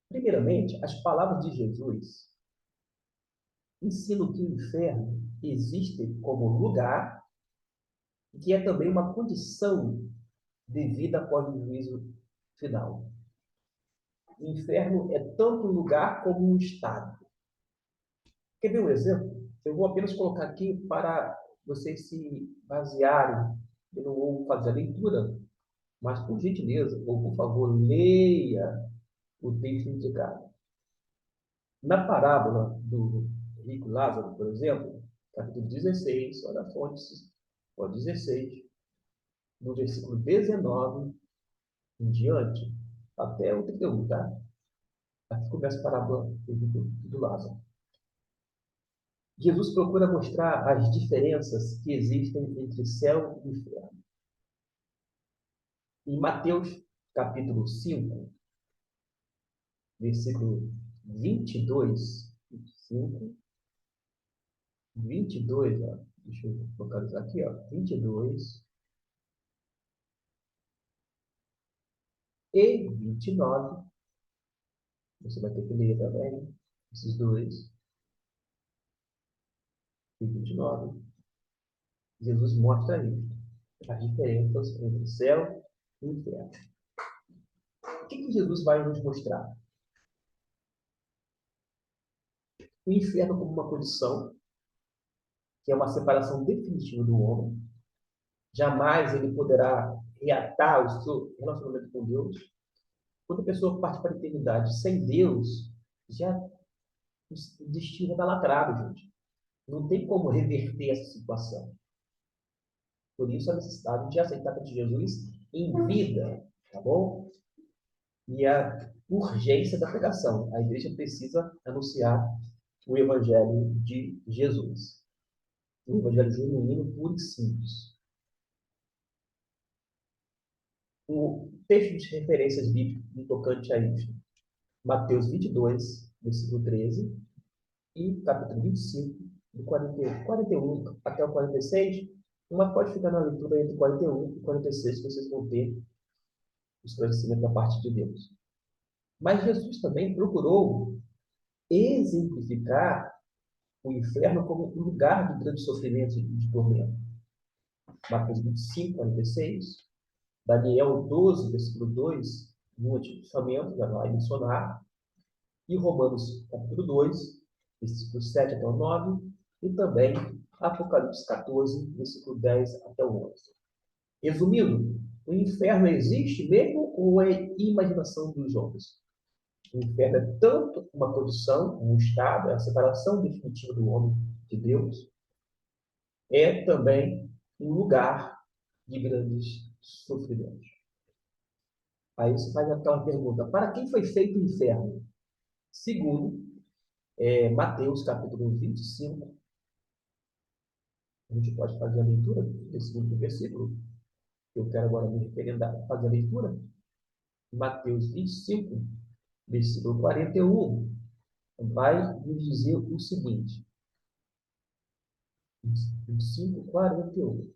Primeiramente, as palavras de Jesus ensinam que o inferno existe como lugar e que é também uma condição de vida após o juízo final. O inferno é tanto um lugar como um estado. Quer ver um exemplo? Eu vou apenas colocar aqui para vocês se basearem. Eu não vou fazer a leitura, mas por gentileza, ou por favor, leia o texto indicado. Na parábola do rico Lázaro, por exemplo, capítulo 16, olha a fonte, ó, 16, no versículo 19 em diante, até o 31, tá? Aqui começa a parábola do Lázaro. Jesus procura mostrar as diferenças que existem entre céu e inferno. Em Mateus, capítulo 5, versículo 22, 5, 22, ó, deixa eu localizar aqui, ó, 22 e 29, você vai ter que ler também, esses dois, e 29, Jesus mostra isso, as diferenças entre céu e inferno. O que Jesus vai nos mostrar? O inferno como uma condição, que é uma separação definitiva do homem. Jamais ele poderá reatar o seu relacionamento com Deus. Quando a pessoa parte para a eternidade sem Deus, já o destino está lacrado, gente. Não tem como reverter essa situação. Por isso a necessidade de aceitar a Jesus em vida, tá bom? E a urgência da pregação. A igreja precisa anunciar o evangelho de Jesus. O evangelho genuíno, puro e simples. O texto de referências bíblicas no tocante a isso. Mateus 22, versículo 13, e capítulo 25, do 41 até o 46, uma pode ficar na leitura entre 41 e 46, que vocês vão ter o esclarecimento da parte de Deus. Mas Jesus também procurou exemplificar o inferno como um lugar de grande sofrimento e de tormento. Mateus 25, 46, Daniel 12, versículo 2, no Antigo Testamento, já vai mencionar, e Romanos capítulo 2, versículo 7 até o 9, e também Apocalipse 14, versículo 10 até o 11. Resumindo, o inferno existe mesmo ou é imaginação dos homens? O inferno é tanto uma condição, um estado, é a separação definitiva do homem de Deus, é também um lugar de grandes sofrimentos. Aí você faz aquela pergunta: para quem foi feito o inferno? Segundo Mateus capítulo 25, a gente pode fazer a leitura desse último versículo. Eu quero agora me referendar, fazer a leitura. Mateus 25, versículo 41, vai nos dizer o seguinte: 25, 41.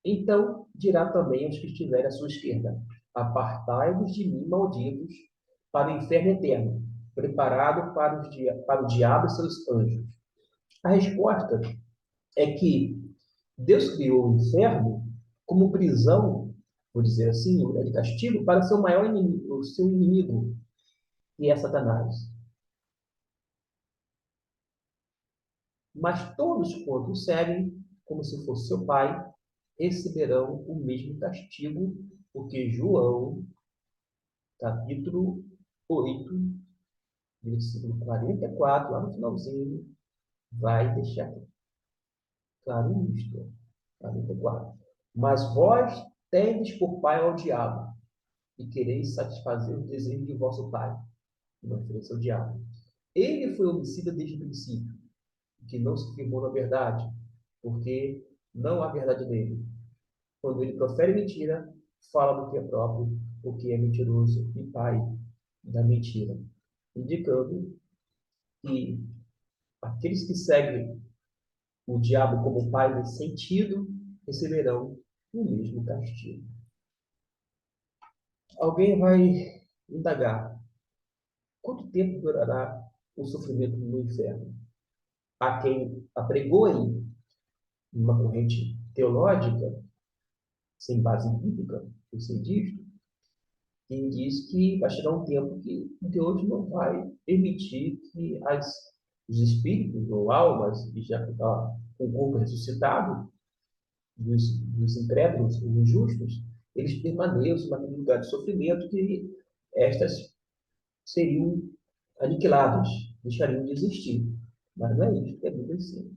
Então dirá também aos que estiverem à sua esquerda: apartai-vos de mim, malditos, para o inferno eterno, preparado para o diabo e seus anjos. A resposta é que Deus criou o inferno como prisão, vou dizer assim, lugar de castigo, para o seu maior inimigo, o seu inimigo, que é Satanás. Mas todos quanto o seguem, como se fosse seu pai, receberão o mesmo castigo, porque João, capítulo 8, versículo 44, lá no finalzinho, vai deixar claro isto. 44. Mas vós tendes por pai ao diabo, e quereis satisfazer o desejo de vosso pai. Uma referência ao diabo. Ele foi homicida desde o princípio, que não se firmou na verdade, porque não há verdade nele. Quando ele profere mentira, fala do que é próprio, porque é mentiroso e pai da mentira, indicando que aqueles que seguem o diabo como pai nesse sentido receberão o mesmo castigo. Alguém vai indagar: quanto tempo durará o sofrimento no inferno? Há quem apregoe uma corrente teológica, sem base bíblica, eu sei disso, que diz que vai chegar um tempo que Deus não vai permitir que os espíritos ou almas que já estão com o corpo ressuscitado, dos incrédulos, dos injustos, eles permaneçam naquele lugar de sofrimento, que estas seriam aniquiladas, deixariam de existir. Mas não é isso que a Bíblia ensina.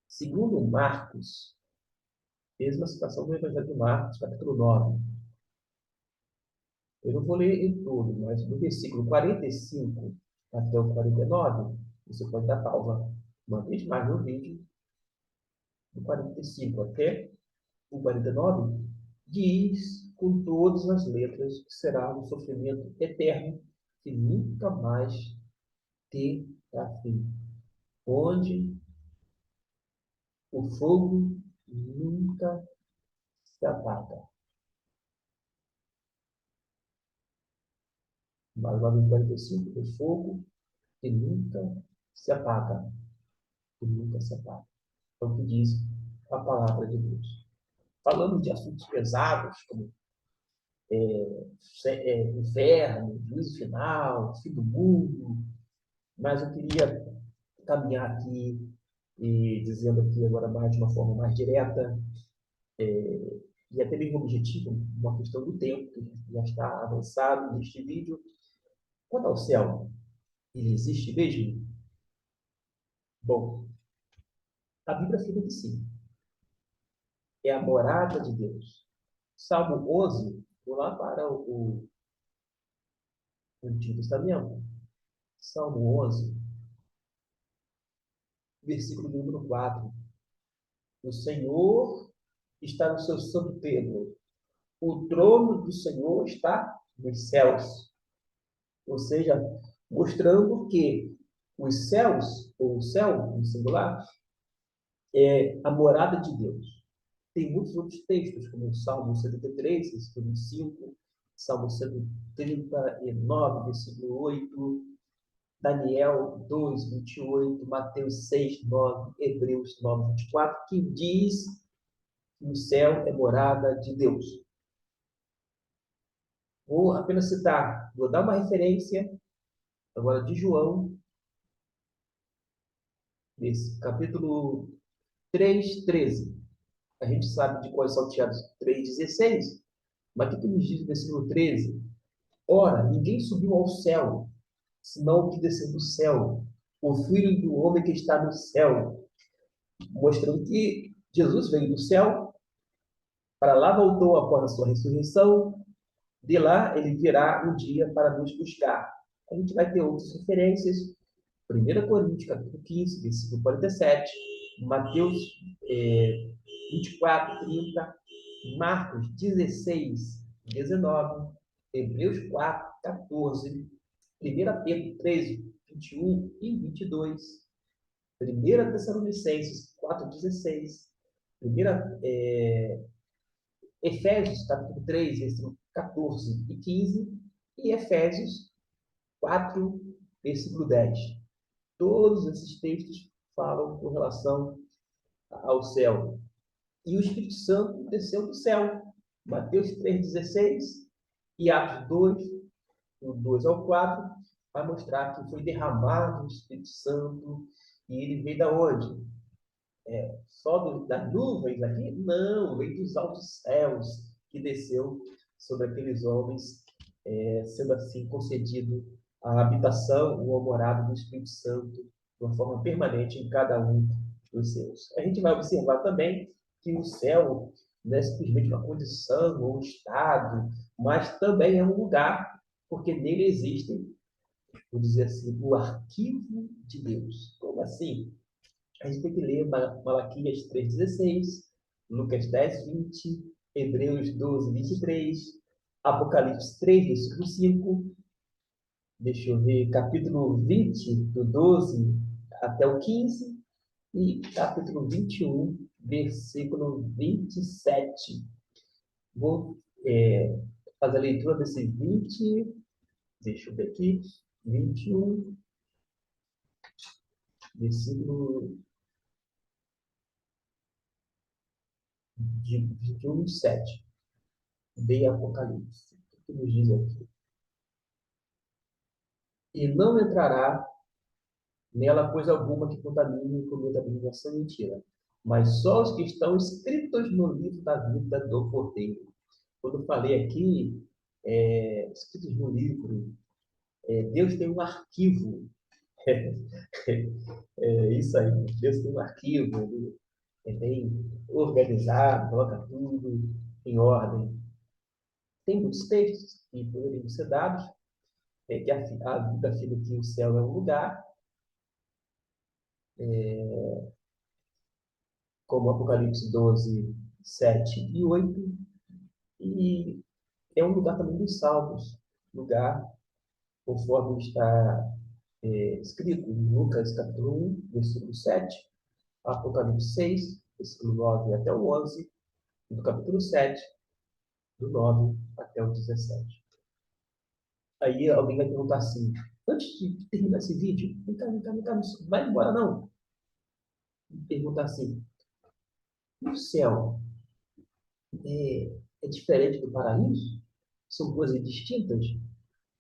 Segundo Marcos, mesma situação do Evangelho de Marcos, capítulo 9. Eu não vou ler em todo, mas do versículo 45 até o 49, você pode dar pausa uma vez mais no vídeo, do 45 até o 49, diz com todas as letras que será um sofrimento eterno que nunca mais terá fim, onde o fogo nunca se apaga. Mais uma vez, 45, o fogo que nunca se apaga, que nunca se apaga. É o que diz a palavra de Deus. Falando de assuntos pesados, como inferno, juízo final, fim do mundo, mas eu queria caminhar aqui e dizendo aqui agora mais de uma forma mais direta, e até mesmo objetivo, uma questão do tempo, que já está avançado neste vídeo. Quanto ao céu, ele existe mesmo? Bom, a Bíblia afirma que sim, é a morada de Deus. Salmo 11, vou lá para o Antigo Testamento. Salmo 11, versículo número 4. O Senhor está no seu santo templo. O trono do Senhor está nos céus. Ou seja, mostrando que os céus, ou o céu, no singular, é a morada de Deus. Tem muitos outros textos, como o Salmo 73, versículo 25, Salmo 139, versículo 8, Daniel 2, 28, Mateus 6, 9, Hebreus 9, 24, que diz que o céu é morada de Deus. Vou apenas citar, vou dar uma referência agora de João, nesse capítulo 3, 13. A gente sabe de quais são tirados 3, 16, mas o que nos diz no versículo 13? Ora, ninguém subiu ao céu, senão o que desceu do céu, o Filho do Homem que está no céu, mostrando que Jesus veio do céu, para lá voltou após a sua ressurreição, de lá ele virá um dia para nos buscar. A gente vai ter outras referências, 1 Coríntios, capítulo 15, versículo 47, Mateus 24, 30, Marcos 16, 19, Hebreus 4, 14, 1 Pedro 13, 21 e 22, 1 Tessalonicenses 4, 16, 1 Efésios capítulo 3, versículo 14 e 15, e Efésios 4, versículo 10. Todos esses textos falam com relação ao céu. E o Espírito Santo desceu do céu. Mateus 3,16 e Atos 2, do 2 ao 4, vai mostrar que foi derramado o Espírito Santo e ele veio da onde? Só das nuvens aqui? Não, veio dos altos céus que desceu sobre aqueles homens, sendo assim concedido a habitação, o morada do Espírito Santo de uma forma permanente em cada um dos seus. A gente vai observar também que o céu não é simplesmente uma condição ou um estado, mas também é um lugar, porque nele existem, vou dizer assim, o arquivo de Deus. Como assim? A gente tem que ler Malaquias 3,16, Lucas 10, 20, Hebreus 12, 23, Apocalipse 3, versículo 5, deixa eu ver, capítulo 20, do 12 até o 15, e capítulo 21, versículo 27. Vou fazer a leitura desse 20, deixa eu ver aqui, 21, versículo de 21, 27, de Apocalipse. O que nos diz aqui? E não entrará nela coisa alguma que contamine e cometa abominação e mentira, mas só os que estão escritos no livro da vida do Cordeiro. Quando eu falei aqui, escritos no livro, Deus tem um arquivo É isso aí. Deus tem um arquivo, ele é bem organizado, coloca tudo em ordem. Tem muitos textos que poderiam ser dados, que a Bíblia afirma que o céu é um lugar, como Apocalipse 12, 7 e 8, e é um lugar também dos salmos, lugar conforme está escrito em Lucas capítulo 1, versículo 7, Apocalipse 6, versículo 9 até o 11, e do capítulo 7, do 9 até o 17. Aí alguém vai perguntar assim, antes de terminar esse vídeo, vem cá, não vai embora não. Pergunta assim, o céu é diferente do paraíso? São coisas distintas?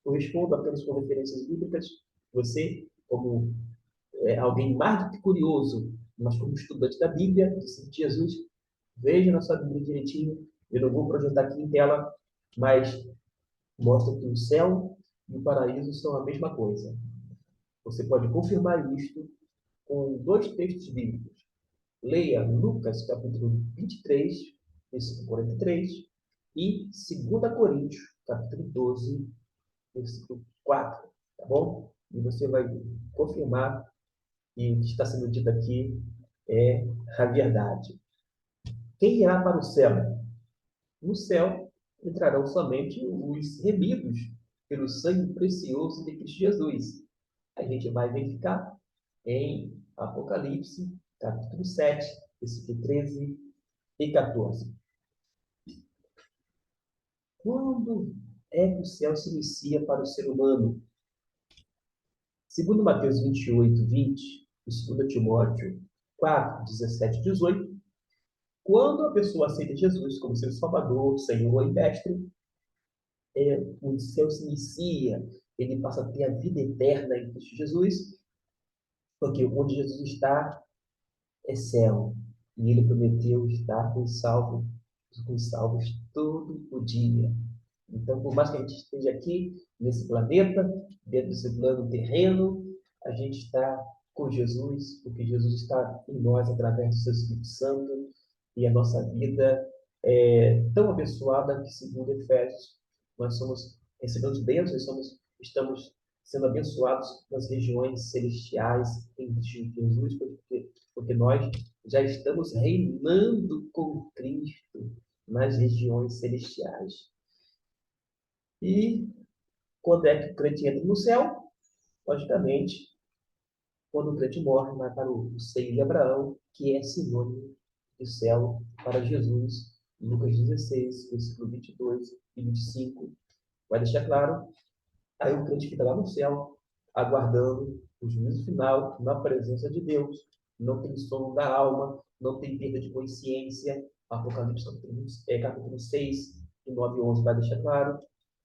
Eu respondo apenas com referências bíblicas. Você, como alguém mais do que curioso, mas como estudante da Bíblia, discípulo de Jesus, veja na sua Bíblia direitinho. Eu não vou projetar aqui em tela, mas mostra que o céu e o paraíso são a mesma coisa. Você pode confirmar isto com dois textos bíblicos. Leia Lucas, capítulo 23, versículo 43, e 2 Coríntios, capítulo 12, versículo 4, tá bom? E você vai confirmar que o que está sendo dito aqui é a verdade. Quem irá para o céu? No céu entrarão somente os remidos pelo sangue precioso de Cristo Jesus. A gente vai verificar em Apocalipse, capítulo 7, versículo 13 e 14. Quando é que o céu se inicia para o ser humano? Segundo Mateus 28, 20, e 2 Timóteo 4, 17 e 18, quando a pessoa aceita Jesus como seu Salvador, Senhor e Mestre, o céu se inicia, ele passa a ter a vida eterna em Cristo Jesus, porque onde Jesus está é céu, e ele prometeu estar com os salvos todo o dia. Então, por mais que a gente esteja aqui, nesse planeta, dentro desse plano terreno, a gente está com Jesus, porque Jesus está em nós através do seu Espírito Santo, e a nossa vida é tão abençoada que, segundo Efésios, nós somos recebemos bênçãos, estamos sendo abençoados nas regiões celestiais em Jesus, porque nós já estamos reinando com Cristo nas regiões celestiais. E quando é que o crente entra no céu? Logicamente, quando o crente morre, vai para o seio de Abraão, que é sinônimo do céu para Jesus. Lucas 16, versículo 22 e 25, vai deixar claro. Aí o crente fica lá no céu, aguardando o juízo final, na presença de Deus. Não tem sono da alma, não tem perda de consciência. Apocalipse capítulo 6, 9 e 11 vai deixar claro.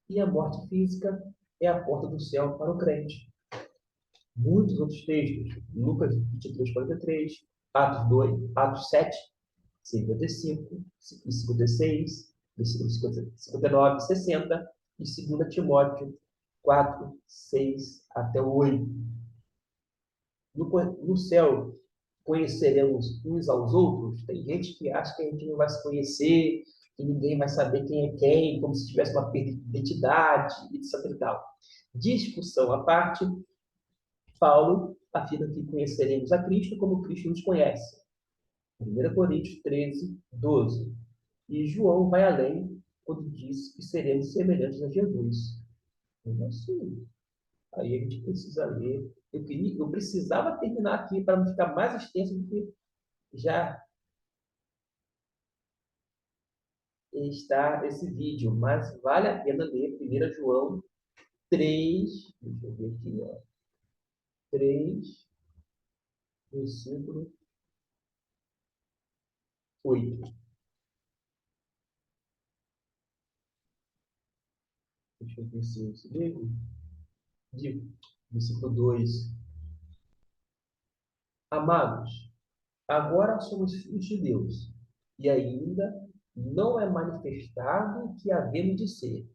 E a morte física é a porta do céu para o crente. Muitos outros textos, Lucas 23, 43, Atos 2, Atos 7, 55, 56, versículos 59, 60, e 2 Timóteo 4, 6 até 8. No céu, conheceremos uns aos outros? Tem gente que acha que a gente não vai se conhecer, que ninguém vai saber quem é quem, como se tivesse uma perda de identidade, etc. E tal. Discussão à parte, Paulo afirma que conheceremos a Cristo como Cristo nos conhece. 1 Coríntios 13, 12. E João vai além quando diz que seremos semelhantes a Jesus. Então, assim, aí a gente precisa ler. Eu precisava terminar aqui para não ficar mais extenso do que já está esse vídeo, mas vale a pena ler 1 João 3, deixa eu ver aqui, ó, 3, versículo 8. Deixa eu ver se eu escrevo. Versículo 2. Amados, agora somos filhos de Deus, e ainda não é manifestado o que havemos de ser.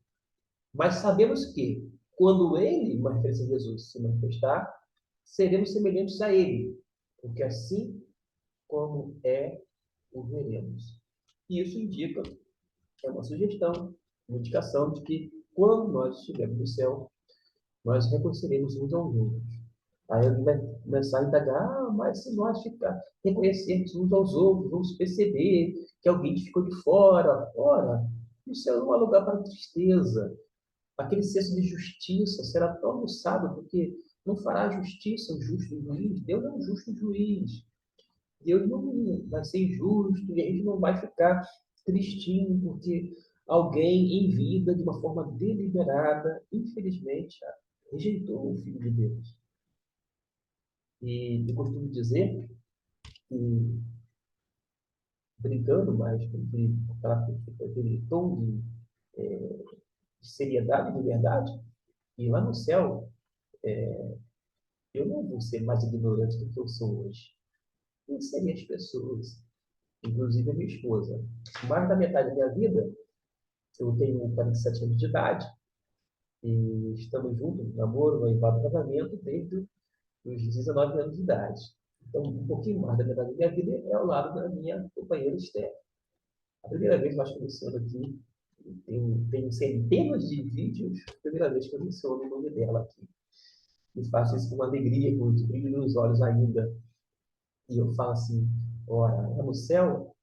Mas sabemos que, quando Ele, uma referência a Jesus, se manifestar, seremos semelhantes a Ele, porque assim como é, o veremos. E isso indica, é uma sugestão, uma indicação de que quando nós estivermos no céu, nós reconheceremos uns aos outros. Aí ele vai começar a indagar, mas se nós reconhecermos uns aos outros, vamos perceber que alguém ficou de fora. Ora, o céu não é lugar para tristeza. Aquele senso de justiça será tão aguçado, porque não fará justiça o justo juiz. Deus é um justo juiz. Deus não vai ser injusto e a gente não vai ficar tristinho porque alguém em vida, de uma forma deliberada, infelizmente, rejeitou o Filho de Deus. E eu costumo dizer que, brincando mais com aquele tom de seriedade, de verdade, e lá no céu, eu não vou ser mais ignorante do que eu sou hoje. Quem seriam as pessoas? Inclusive a minha esposa. Mais da metade da minha vida, eu tenho 47 anos de idade, e estamos juntos, namoro, noivado, casamento, desde os 19 anos de idade. Então, um pouquinho mais da metade da minha vida é ao lado da minha companheira Esther. A primeira vez que nós conhecemos aqui, tenho centenas de vídeos, a primeira vez que eu menciono o nome dela aqui. E faço isso com alegria, com os brilhos nos olhos ainda. E eu falo assim, ora, lá no céu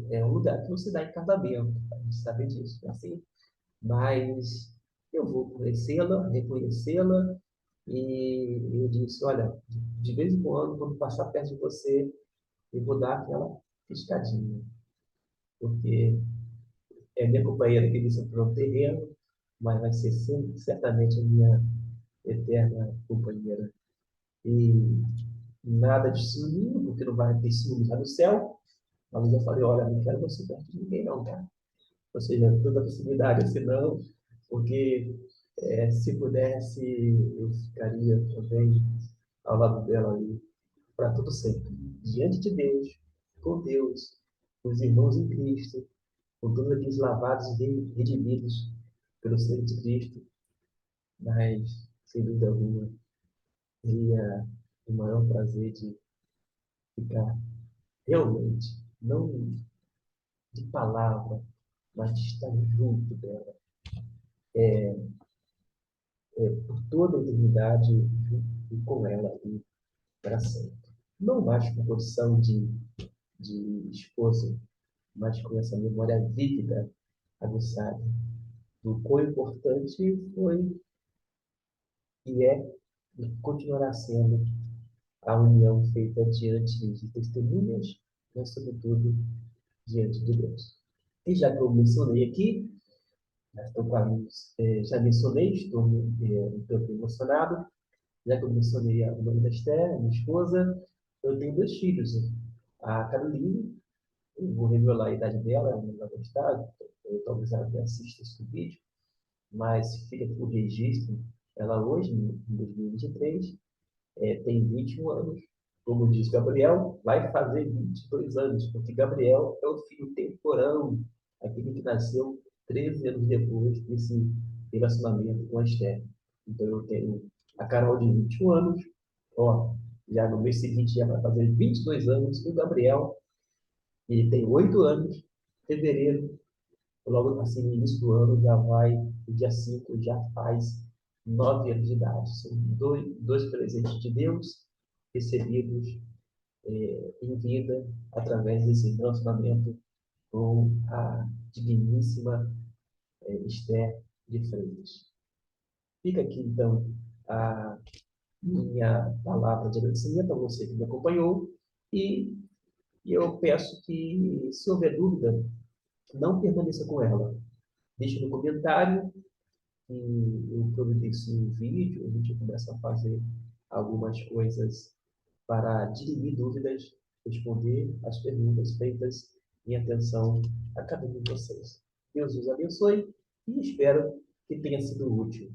é um lugar que não se dá em casamento, a gente sabe disso, é assim. Mas eu vou conhecê-la, reconhecê-la, e eu disse, olha, de vez em quando, quando passar perto de você, eu vou dar aquela piscadinha, porque é minha companheira que disse para o terreno, mas vai ser sempre, certamente a minha eterna companheira. E nada de ciúme, porque não vai ter ciúme lá no céu, mas eu já falei, olha, não quero você perto de ninguém não, tá? Ou seja, toda a possibilidade, assim, não, porque se pudesse, eu ficaria também ao lado dela ali, para todo sempre, diante de Deus, com Deus, com os irmãos em Cristo, com todos aqueles lavados e redimidos pelo sangue de Cristo, mas, sem dúvida alguma, teria o maior prazer de ficar realmente, não de palavra, mas de estar junto dela, por toda a eternidade, junto com ela ali, para sempre. Não mais com posição de esposa, mas com essa memória vívida, aguçada, do quão importante foi e é e continuará sendo a união feita diante de testemunhas, mas, sobretudo, diante de Deus. E já que eu mencionei aqui, estou quase, já mencionei, estou um pouco emocionado, já que eu mencionei o nome da Esther, minha esposa, eu tenho 2 filhos. A Caroline, eu vou revelar a idade dela, ela não vai gostar, talvez ela até assista esse vídeo, mas fica aqui o registro. Ela hoje, em 2023, tem 21 anos. Como diz Gabriel, vai fazer 22 anos, porque Gabriel é o filho temporão, aquele que nasceu 13 anos depois desse relacionamento com a Esther. Então eu tenho a Carol de 21 anos, ó, já no mês seguinte já vai fazer 22 anos, e o Gabriel, que tem 8 anos, fevereiro, logo assim no início do ano, já vai, no dia 5 já faz 9 anos de idade. São dois presentes de Deus recebidos em vida através desse relacionamento com a digníssima Esther de Freitas. Fica aqui, então, a minha palavra de agradecimento a você que me acompanhou e eu peço que, se houver dúvida, não permaneça com ela. Deixe no comentário que eu providencio um vídeo, a gente começa a fazer algumas coisas para dirimir dúvidas, responder as perguntas feitas em atenção a cada um de vocês. Deus os abençoe e espero que tenha sido útil.